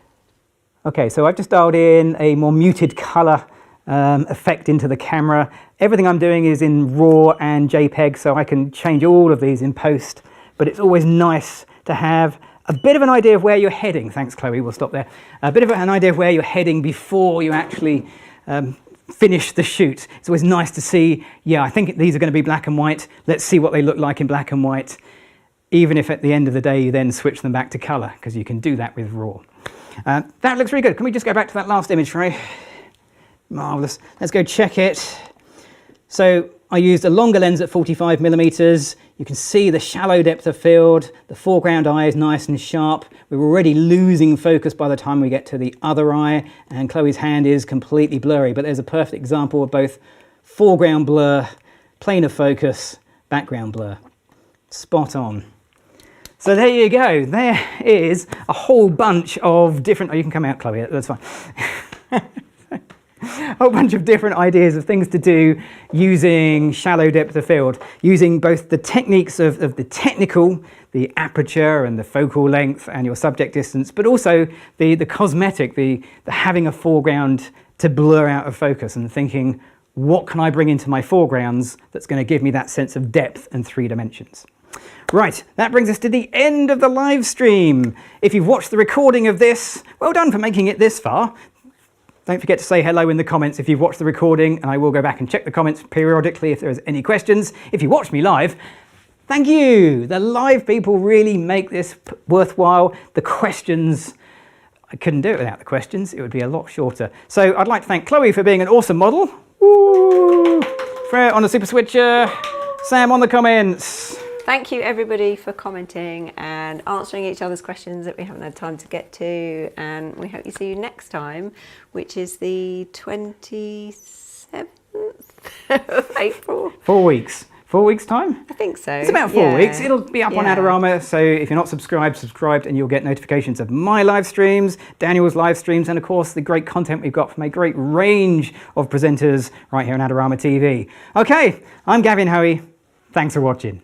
Okay, so I've just dialed in a more muted colour effect into the camera. Everything I'm doing is in RAW and JPEG, so I can change all of these in post, but it's always nice to have a bit of an idea of where you're heading. Thanks, Chloe, we'll stop there. A bit of an idea of where you're heading before you actually finish the shoot. It's always nice to see, yeah, I think these are going to be black and white. Let's see what they look like in black and white, even if at the end of the day you then switch them back to colour, because you can do that with RAW. That looks really good. Can we just go back to that last image, Ray? Marvellous. Let's go check it. So I used a longer lens at 45mm. You can see the shallow depth of field. The foreground eye is nice and sharp. We're already losing focus by the time we get to the other eye, and Chloe's hand is completely blurry, but there's a perfect example of both foreground blur, plane of focus, background blur. Spot on. So there you go. There is a whole bunch of different... Oh, you can come out, Chloe. That's fine. A whole bunch of different ideas of things to do using shallow depth of field, using both the techniques of the technical, the aperture and the focal length and your subject distance, but also the cosmetic, the having a foreground to blur out of focus and thinking, what can I bring into my foregrounds that's going to give me that sense of depth and 3 dimensions? Right, that brings us to the end of the live stream. If you've watched the recording of this, well done for making it this far. Don't forget to say hello in the comments if you've watched the recording, and I will go back and check the comments periodically if there's any questions. If you watch me live, thank you. The live people really make this worthwhile. The questions, I couldn't do it without the questions. It would be a lot shorter. So I'd like to thank Chloe for being an awesome model. Woo! Freya on the Super Switcher. Sam on the comments. Thank you everybody for commenting and answering each other's questions that we haven't had time to get to, and we hope to see you next time, which is the 27th of April. 4 weeks. 4 weeks time? I think so. It's about 4 weeks. It'll be up on Adorama, so if you're not subscribed and you'll get notifications of my live streams, Daniel's live streams, and of course the great content we've got from a great range of presenters right here on Adorama TV. Okay, I'm Gavin Hoey. Thanks for watching.